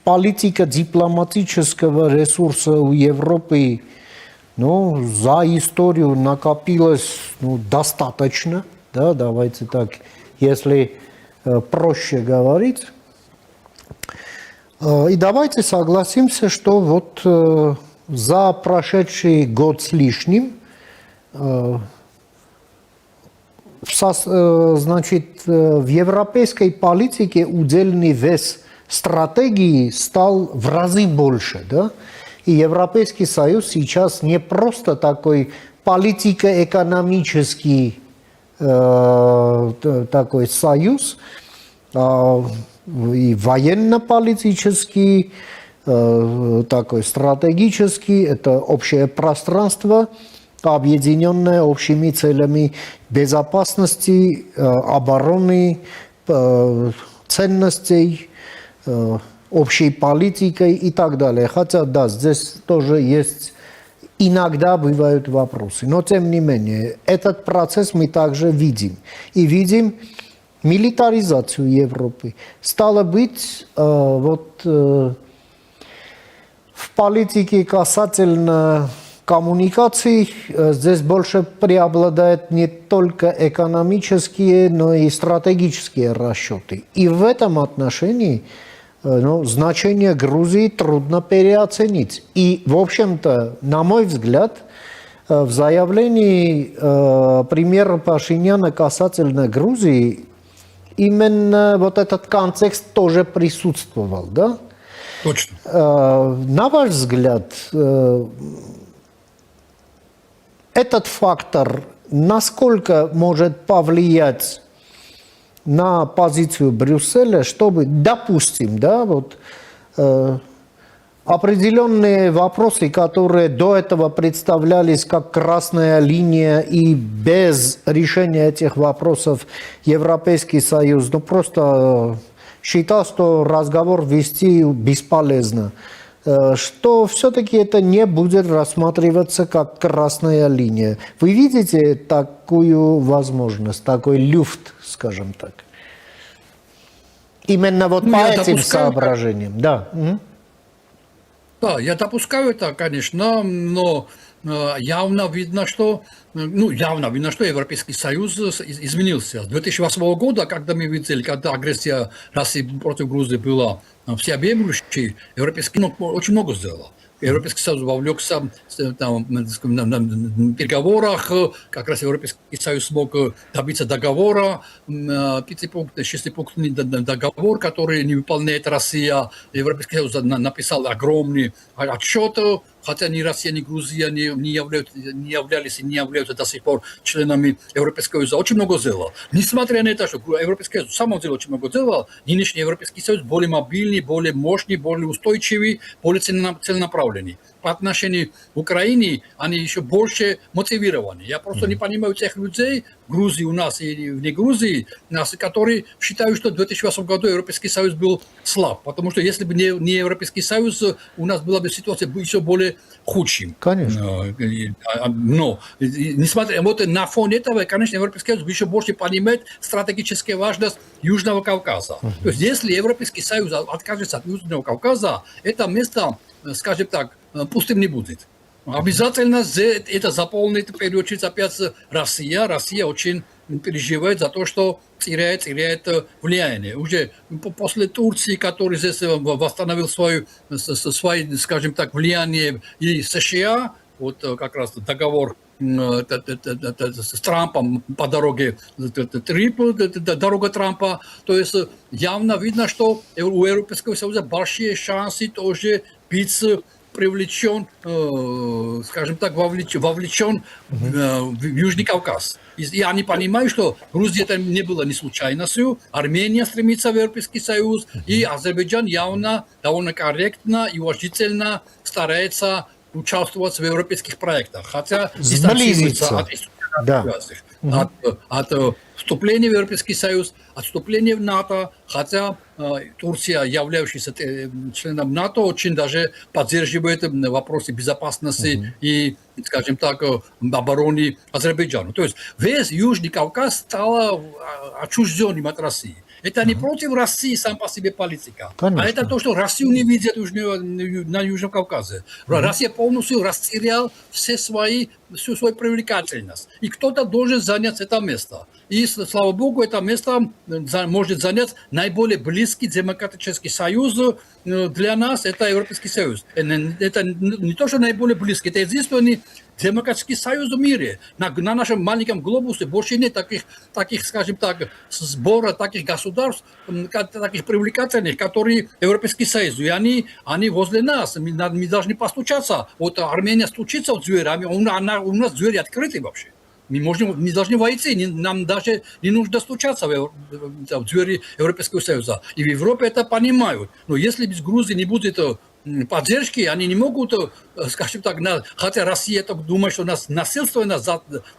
политика дипломатического ресурса у Европы за историю накопилось достаточно. Да, давайте так, если проще говорить. И давайте согласимся, что вот за прошедший год с лишним в европейской политике удельный вес стратегии стал в разы больше. Да? И Европейский Союз сейчас не просто такой политико-экономический такой союз, и военно-политический, такой стратегический, это общее пространство, объединенное общими целями безопасности, обороны, ценностей, общей политикой и так далее. Хотя, да, здесь тоже есть, иногда бывают вопросы. Но, тем не менее, этот процесс мы также видим. И видим милитаризацию Европы. Стало быть, в политике касательно коммуникаций здесь больше преобладают не только экономические, но и стратегические расчеты. И в этом отношении значение Грузии трудно переоценить. И, в общем-то, на мой взгляд, в заявлении премьера Пашиняна касательно Грузии именно вот этот контекст тоже присутствовал, да? Точно. На ваш взгляд, этот фактор насколько может повлиять на позицию Брюсселя, чтобы, допустим, да, определенные вопросы, которые до этого представлялись как красная линия, и без решения этих вопросов Европейский Союз просто считал, что разговор вести бесполезно, что все-таки это не будет рассматриваться как красная линия. Вы видите такую возможность, такой люфт, скажем так? Именно вот по этим соображениям. Да. Да, я допускаю это, конечно, но явно видно, что Европейский Союз изменился. С 2008 года, когда мы видели, когда агрессия России против Грузии была всеобъемлющей, Европейский Союз очень много сделал. Европейский Союз вовлекся на переговорах, как раз Европейский Союз смог добиться договора, 6-пунктный договор, который не выполняет Россия. Европейский Союз написал огромный отчет, хотя ни Россия, ни Грузия не являлись и не являются до сих пор членами Европейского Союза, очень много сделал. Несмотря на то, что Европейский Союз в самом деле очень много сделал, нынешний Европейский Союз более мобильный, более мощный, более устойчивый, более целенаправленный. По отношению к Украине они еще больше мотивированы. Я просто не понимаю тех людей, в Грузии у нас и вне Грузии, которые считают, что в 2008 году Европейский Союз был слаб. Потому что если бы не Европейский Союз, у нас была бы ситуация еще более худшим. Конечно. Но, несмотря вот на фоне этого, конечно, Европейский Союз еще больше понимает стратегическую важность Южного Кавказа. То есть, если Европейский Союз откажется от Южного Кавказа, это место, скажем так, пустым не будет. Обязательно это заполнит, в первую очередь, опять Россия. Россия очень переживает за то, что теряет влияние. Уже после Турции, который здесь восстановил свое, скажем так, влияние, и США, вот как раз договор с Трампом по дороге дорога Трампа, то есть явно видно, что у Европейского Союза большие шансы тоже быть привлечен, скажем так, вовлечен в Южный Кавказ. И они понимают, что Грузия это не было не случайностью, Армения стремится в Европейский Союз, и Азербайджан явно довольно корректно и уважительно старается участвовать в европейских проектах, хотя дистанцируется от вступления в Европейский Союз, от вступления в НАТО, хотя Турция, являющаяся членом НАТО, очень даже поддерживает вопросы безопасности и, скажем так, обороны Азербайджана. То есть весь Южный Кавказ стал отчужденным от России. Это не против России сам по себе политика, а это то, что Россию не видят на Южном Кавказе. Россия полностью растеряла всю свою привлекательность. И кто-то должен занять это место. И, слава богу, это место может занять наиболее близкий демократический союз для нас, это Европейский Союз. Это не то, что наиболее близкий, это единственный демократический союз в мире. На нашем маленьком глобусе больше нет таких, скажем так, сбора таких государств, таких привлекательных, которые Европейский Союз. И они возле нас. Мы должны постучаться. Вот Армения стучится в дверь, а у нас двери открыты вообще. Мы должны войти, нам даже не нужно стучаться в двери Европейского Союза. И в Европе это понимают. Но если без Грузии не будет поддержки, они не могут, скажем так, хотя Россия так думает, что нас насильственно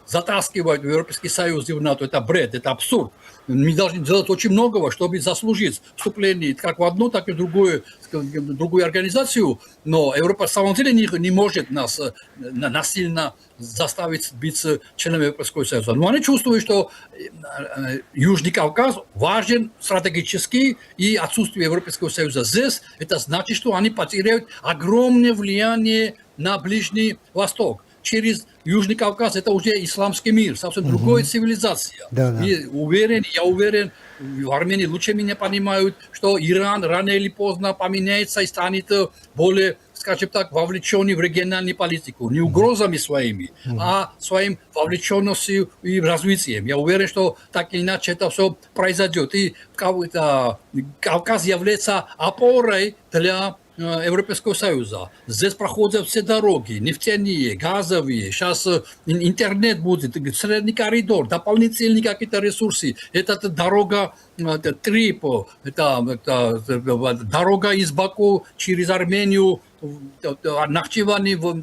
затаскивают в Европейский Союз и в НАТО. Это бред, это абсурд. Мы должны делать очень многого, чтобы заслужить вступление как в одну, так и в другую организацию. Но Европа в самом деле не может нас насильно заставить быть членом Европейского Союза. Но они чувствуют, что Южный Кавказ важен стратегически, и отсутствие Европейского Союза здесь, это значит, что они потеряют огромное влияние на Ближний Восток. Через Южный Кавказ это уже исламский мир, совсем другая цивилизация. И я уверен, в Армении лучше меня понимают, что Иран рано или поздно поменяется и станет более, скажем так, вовлеченный в региональную политику. Не угрозами своими, а своим вовлеченностью и развитием. Я уверен, что так или иначе это все произойдет. И Кавказ является опорой для Европейского Союза. Здесь проходят все дороги, нефтяные, газовые. Сейчас интернет будет, средний коридор, дополнительные какие-то ресурсы. Это дорога Трип, это дорога из Баку через Армению, Нахчевани в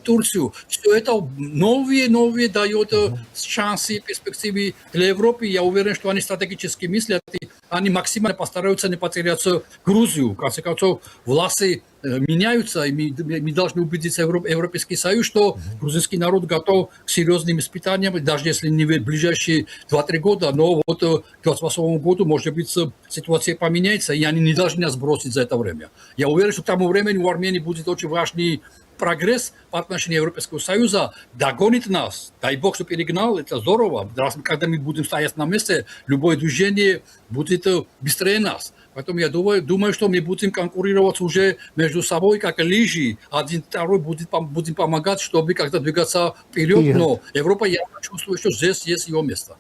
Турцию. Все это новые дает шансы, перспективы для Европы. Я уверен, что они стратегически мыслят, и они максимально постараются не потерять Грузию. В конце концов, власти меняются, и мы должны убедиться Европейский Союз, что грузинский народ готов к серьезным испытаниям, даже если не в ближайшие 2-3 года, но вот к 2028 году, может быть, ситуация поменяется, и они не должны нас бросить за это время. Я уверен, что к тому времени у Армении будет очень важный прогресс по отношению Европейского Союза, догонит нас. Дай бог, что перегнал, это здорово. Когда мы будем стоять на месте, любое движение будет быстрее нас. Поэтому я думаю, что мы будем конкурировать уже между собой, как лыжи. Один второй будем помогать, чтобы как-то двигаться вперед. Но Европа явно чувствует, что здесь есть ее место.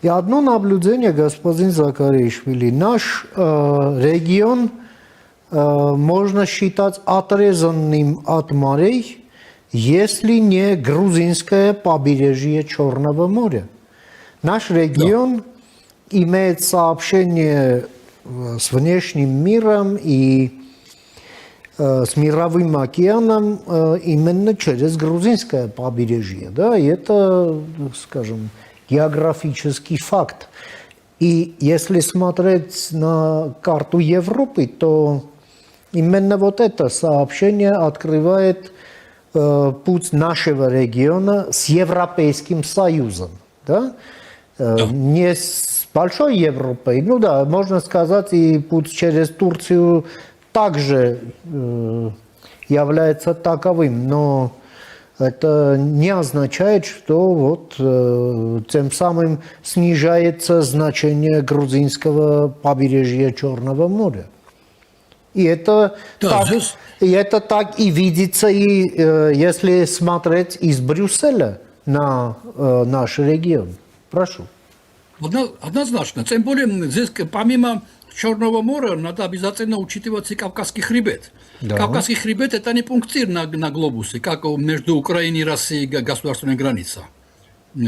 И одно наблюдение, господин Закаришвили. Наш регион можно считать отрезанным от морей, если не грузинское побережье Черного моря. Наш регион имеет сообщение с внешним миром и с мировым океаном именно через грузинское побережье. Да? И это, скажем, географический факт. И если смотреть на карту Европы, то именно вот это сообщение открывает путь нашего региона с Европейским Союзом. Да? Не с большой Европой, ну да, можно сказать, и путь через Турцию также является таковым, но это не означает, что вот тем самым снижается значение грузинского побережья Черного моря. И это, так и видится, и если смотреть из Брюсселя на наш регион. Прошу. Однозначно. Тем более, здесь помимо Черного моря надо обязательно учитывать и Кавказский хребет. Да. Кавказский хребет – это не пунктир на глобусе, как между Украиной и Россией государственная граница,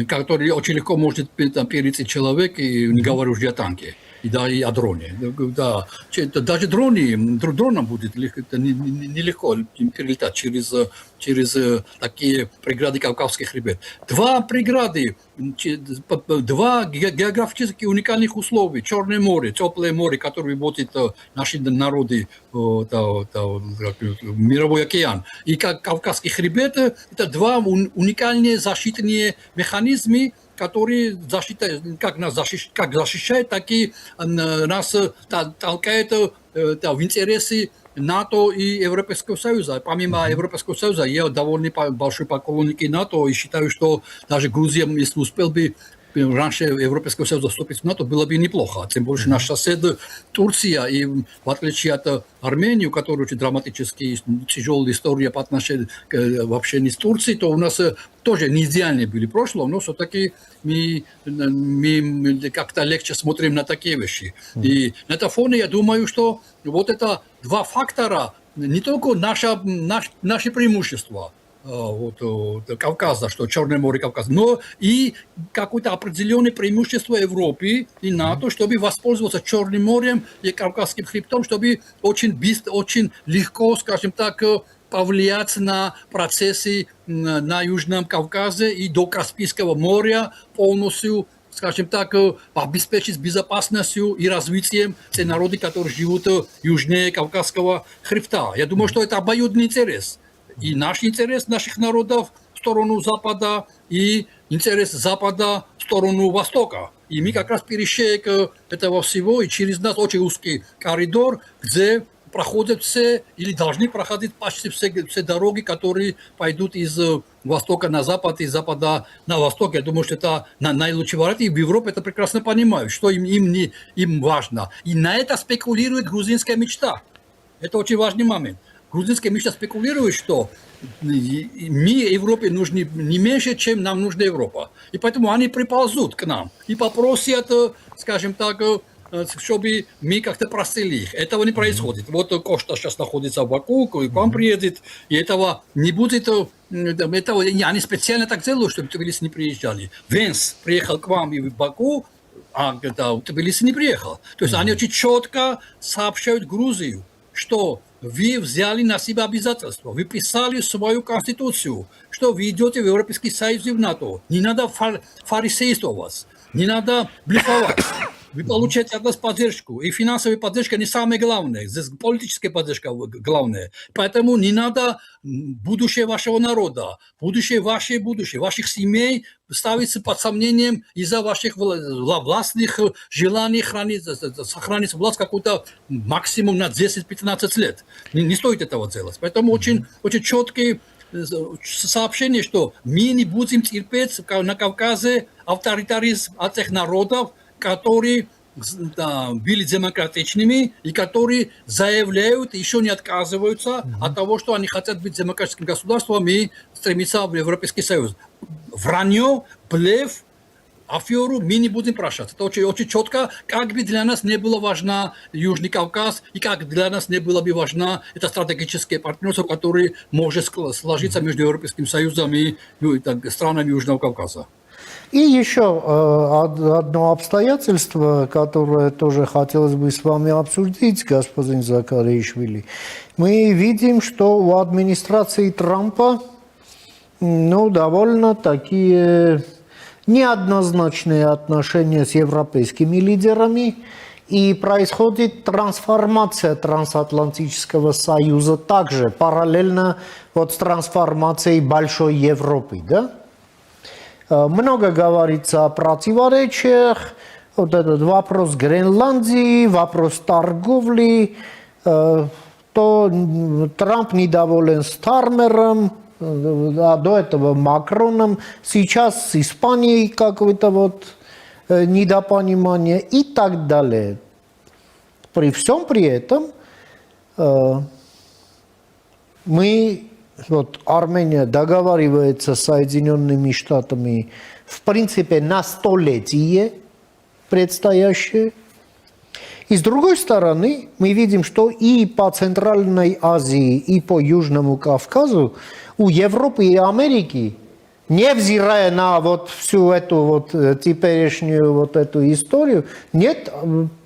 который очень легко может перейти человек, и не говорю уже о танке. И о дроне. Да. Даже дроном будет нелегко перелетать через такие преграды Кавказских хребет. Два географически уникальных условия. Черное море, теплое море, которое вводит наши народы мировой океан. И Кавказский хребет – это два уникальные защитные механизмы, которые как защищают, так и нас толкают в интересы НАТО и Европейского Союза. Помимо Европейского Союза, я довольно большой поклонник НАТО и считаю, что даже Грузия, если успел бы раньше Европейского Союза вступить в НАТО, было бы неплохо. Тем более наш сосед Турция, и в отличие от Армении, у которой очень драматическая и тяжелая история по отношению в общении с Турцией, то у нас тоже не идеальные были в прошлом, но все-таки мы как-то легче смотрим на такие вещи. И на этом фоне я думаю, что вот это два фактора, не только наши преимущества, Кавказа, что Черное море, Кавказ, но и какое-то определенное преимущество Европы и НАТО, чтобы воспользоваться Черным морем и Кавказским хребтом, чтобы очень быстро, очень легко, скажем так, повлиять на процессы на Южном Кавказе и до Каспийского моря полностью, скажем так, обеспечить безопасностью и развитием те народы, которые живут южнее Кавказского хребта. Я думаю, что это обоюдный интерес. И наш интерес наших народов в сторону Запада, и интерес Запада в сторону Востока. И мы как раз перешеек этого всего, и через нас очень узкий коридор, где проходят все, или должны проходить почти все дороги, которые пойдут из Востока на Запад, из Запада на Восток. Я думаю, что это наилучший вариант, и в Европе это прекрасно понимают, что им важно. И на это спекулирует грузинская мечта. Это очень важный момент. Грузинская мечта спекулирует, что мы Европе нужны не меньше, чем нам нужна Европа. И поэтому они приползут к нам и попросят, скажем так, чтобы мы как-то простили их. Этого не происходит. Вот Кошта сейчас находится в Баку, и к вам приедет, и этого не будет. Они специально так делают, чтобы Тбилиси не приезжали. Венс приехал к вам и в Баку, а Тбилиси не приехал. То есть они очень четко сообщают Грузию, что вы взяли на себя обязательства, вы писали свою конституцию, что вы идете в Европейский Союз и в НАТО. Не надо фарисействовать, не надо блефовать. Вы получаете от нас поддержку. И финансовая поддержка не самое главное. Здесь политическая поддержка главная. Поэтому не надо будущее вашего народа, будущее, ваших семей ставиться под сомнением из-за ваших властных желаний сохранить власть какой-то максимум на 10-15 лет. Не стоит этого делать. Поэтому очень, очень четкие сообщения, что мы не будем терпеть на Кавказе авторитаризм от тех народов, которые были демократичными и которые заявляют, еще не отказываются от того, что они хотят быть демократическим государством и стремиться в Европейский Союз. Вранье, блеф, аферу мы не будем прощать. Это очень четко, как бы для нас не было важно Южный Кавказ, и как для нас не было бы важно это стратегическое партнерство, которое может сложиться между Европейским Союзом и странами Южного Кавказа. И еще одно обстоятельство, которое тоже хотелось бы с вами обсудить, господин Закаришвили. Мы видим, что у администрации Трампа довольно такие неоднозначные отношения с европейскими лидерами, и происходит трансформация трансатлантического союза также параллельно с трансформацией большой Европы, да? Много говорится о противоречиях, этот вопрос Гренландии, вопрос торговли, то Трамп недоволен Стармером, а до этого Макроном, сейчас с Испанией какое-то недопонимание и так далее. При всем при этом Армения договаривается с Соединенными Штатами, в принципе, на столетие предстоящее. И с другой стороны, мы видим, что и по Центральной Азии, и по Южному Кавказу у Европы и Америки, невзирая на всю эту теперешнюю эту историю, нет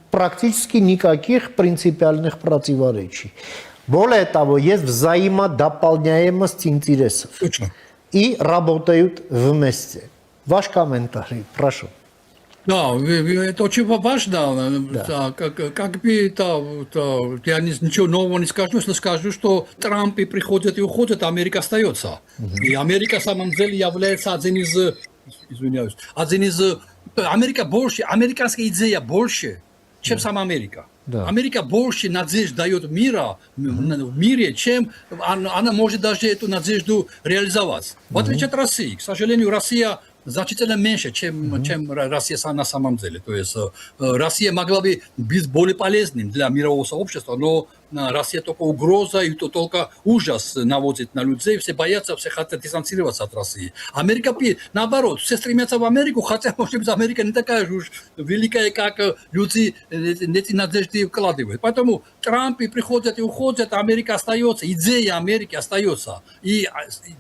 практически никаких принципиальных противоречий. Более того, есть взаимодополняемость интересов. Точно. И работают вместе. Ваш комментарий, прошу. Да, это очень важно. Да. Как бы я ничего нового не скажу, если скажу, что Трамп и приходит и уходит, а Америка остается. И Америка, на самом деле, является один из Америка больше, американская идея больше, чем сама Америка. Да. Америка больше надежд дает в мире, чем она может даже эту надежду реализовать. В отличие от России. К сожалению, Россия значительно меньше, чем Россия на самом деле. То есть Россия могла бы быть более полезным для мирового сообщества, но Россия только угроза и только ужас наводит на людей. Все боятся, все хотят дистанцироваться от России. Америка, наоборот, все стремятся в Америку, хотя, может быть, Америка не такая же уж великая, как люди эти надежды вкладывают. Поэтому Трамп и приходят и уходят, а Америка остается, идея Америки остается. И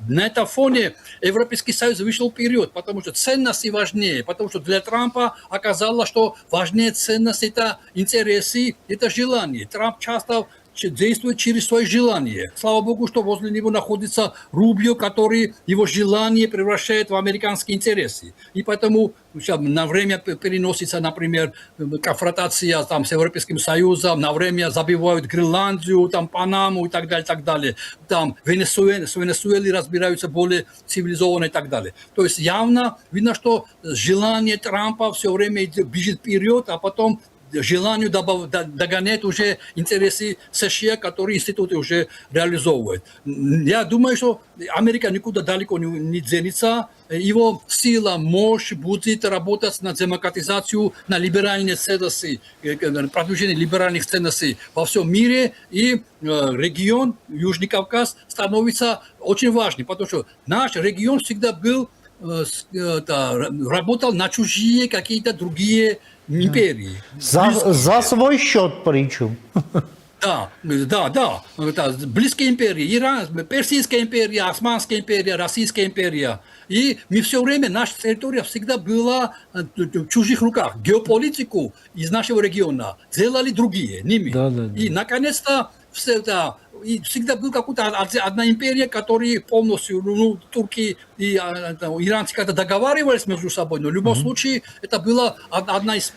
на этом фоне Европейский Союз вышел вперед, потому что ценности важнее, потому что для Трампа оказалось, что важнее ценность – это интересы, это желание. Трамп часто действует через свои желания. Слава Богу, что возле него находится Рубио, который его желание превращает в американские интересы. И поэтому на время переносится, например, конфронтация с Европейским Союзом, на время забивают Гренландию, Панаму и так далее, так далее. Там с Венесуэлой разбираются более цивилизованно и так далее. То есть явно видно, что желание Трампа все время бежит вперед, а потом желанию догонять уже интересы США, которые институты уже реализовывают. Я думаю, что Америка никуда далеко не денется. Его сила, мощь будет работать на демократизацию, на либеральные ценности, продвижение либеральных ценностей во всем мире. И регион Южный Кавказ становится очень важным, потому что наш регион всегда был работал на чужие какие-то другие империи. За свой счет причем. Да. Близкие империи, Иран, Персидская империя, Османская империя, Российская империя. И мы все время, наша территория всегда была в чужих руках. Геополитику из нашего региона делали другие, не мы. Да. И наконец-то все это... И всегда была какая-то одна империя, которая полностью, турки и иранцы когда договаривались между собой, но в любом случае это была одна из,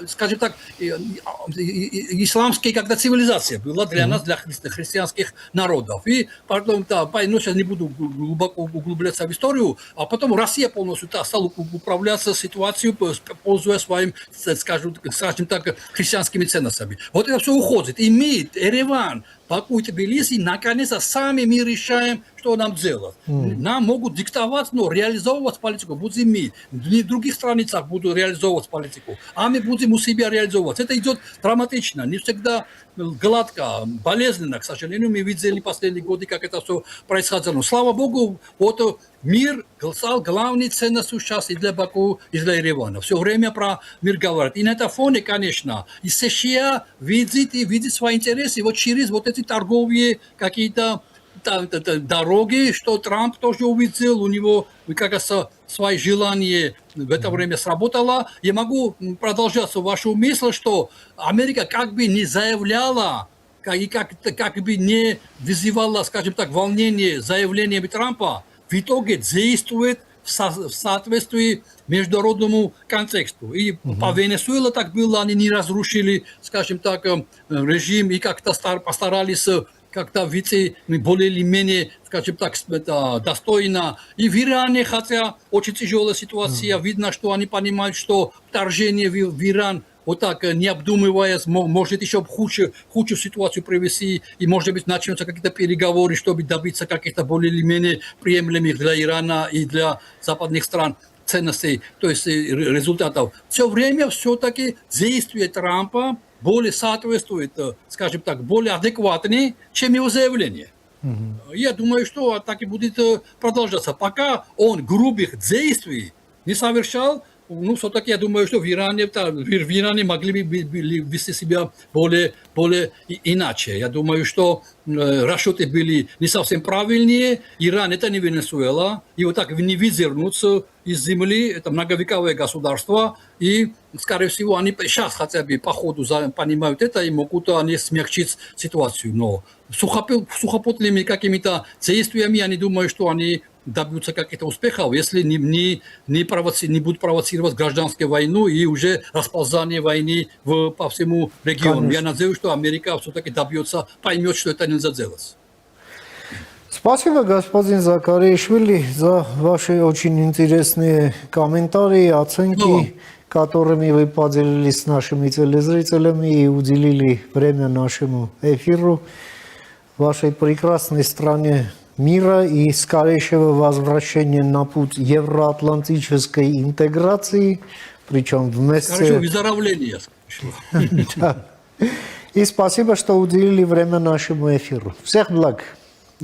скажем так, исламская когда цивилизация была для нас, для христианских народов. И потом, сейчас не буду глубоко углубляться в историю, а потом Россия полностью стала управляться ситуацией, пользуясь своим, скажем так, христианскими ценностями. Вот это все уходит. И мы, Ереван, Баку и Тбилиси, наконец-то сами мы решаем, что нам делать. Нам могут диктовать, но реализовывать политику будем мы. В других страницах будут реализовывать политику, а мы будем у себя реализовывать. Это идет драматично, не всегда гладко, болезненно, к сожалению. Мы видели последние годы, как это все происходило. Но, слава Богу, вот мир стал главной ценностью сейчас и для Баку, и для Еревана. Все время про мир говорят. И на этом фоне, конечно, и США видит свои интересы вот через вот эти торговые какие-то дороги, что Трамп тоже увидел, у него, как говорится, свои желания в это время сработало. Я могу продолжать вашу мысль, что Америка как бы не заявляла, как бы не вызывала, скажем так, волнение заявлениями Трампа, в итоге действует в соответствии международному контексту. И по Венесуэле так было, они не разрушили, скажем так, режим и как-то постарались как-то выйти более или менее, скажем так, достойно. И в Иране, хотя очень тяжелая ситуация, видно, что они понимают, что вторжение в Иран, вот так, не обдумываясь, может еще худшую ситуацию привести, и, может быть, начнутся какие-то переговоры, чтобы добиться каких-то более или менее приемлемых для Ирана и для западных стран ценностей, то есть результатов. Все время все-таки действия Трампа более соответствует, скажем так, более адекватнее, чем его заявление. Я думаю, что так и будет продолжаться. Пока он грубых действий не совершал, ну, все-таки я думаю, что в Иране могли бы вести себя более иначе. Я думаю, что расчеты были не совсем правильные. Иран – это не Венесуэла. И вот так не выдернуться из земли. Это многовековое государство. И, скорее всего, они сейчас хотя бы по ходу понимают это и могут они смягчить ситуацию. Но сухопутными какими-то действиями, я не думаю, что они добьются каких-то успехов, если не будут провоцировать гражданскую войну и уже расползание войны по всему региону. Конечно. Я надеюсь, что Америка все-таки добьется, поймет, что это нельзя делать. Спасибо, господин Закаришвили, за ваши очень интересные комментарии, оценки, которыми вы поделились с нашими телезрителями и уделили время нашему эфиру. В вашей прекрасной стране мира и скорейшего возвращения на путь евроатлантической интеграции, причем вместе... Хорошо, выздоровления. И спасибо, что уделили время нашему эфиру. Всех благ.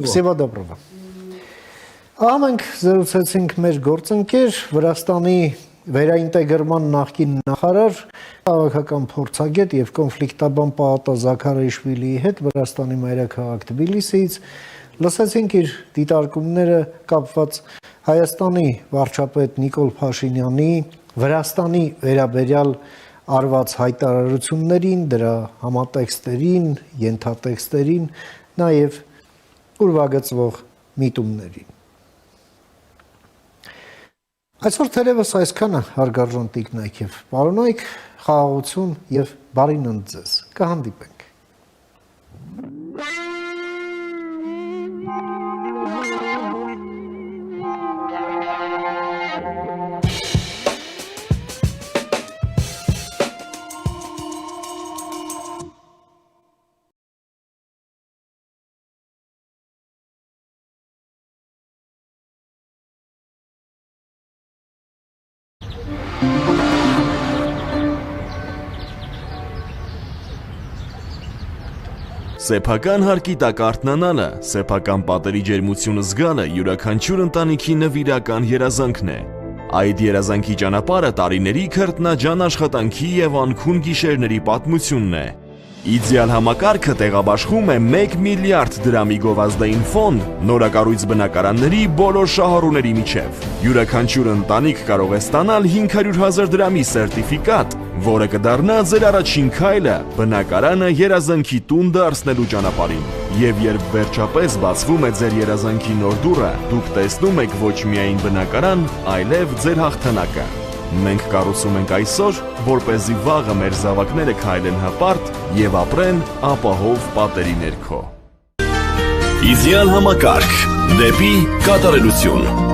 Всего доброго. Ամենք զրուցեցինք մեր գործընկեր Վրաստանի վերաինտեգրման նախկին նախարար, քաղաքական փորձագետ եւ կոնֆլիկտաբան Պահատա Զաքարիշվիլիի հետ Վրաստանի մայրաքաղաք Թբիլիսիից լսեցինք իր դիտարկումները կապված Հայաստանի վարչապետ Նիկոլ Փաշինյանի Վրաստանի վերաբերյալ արված հայտարարություններին, դրա համատեքստերին, ենթատեքստերին, նաեւ ուրվագծվող միտումներին։ Այսօր թերևս այսքանը հարգարժան տիկնայք եւ պարոնայք, խաղաղություն եւ բարի ննդ ձեզ։ Կհանդիպենք։ Սեփական հարկի տակ արթնանալը, սեփական պատերի ջերմությունը զգալը յուրաքանչյուր ընտանիքի նվիրական երազանքն է։ Այդ երազանքի ճանապարհը տարիների քրտնաջան աշխատանքի եւ անքուն գիշերների պատմությունն է։ Իդեալ համակարգը տեղաբաշխում է 1 միլիարդ դրամի գովազդային ֆոնդ նորակառույց բնակարանների բոլոր շահառուների միջև։ Յուրաքանչյուր ընտանիք կարող է ստանալ 500,000 դրամի սերտիֆիկատ, որը կդառնա ձեր առաջին քայլը բնակարանը երազանքի տուն դարձնելու ճանապարհին։ Եվ երբ վերջապես բացվում է ձեր երազանքի նոր դուռը, դուք տեսնում եք ոչ միայն բնակարան, այլև ձեր հաղթանակը։ Մենք կառուցում ենք այսօր, որպեսզի վաղը մեր զավակները քայլեն հպարտ եւ ապրեն ապահով պատերի ներքո։ Իդեալ համակարգ դեպի կատարելություն։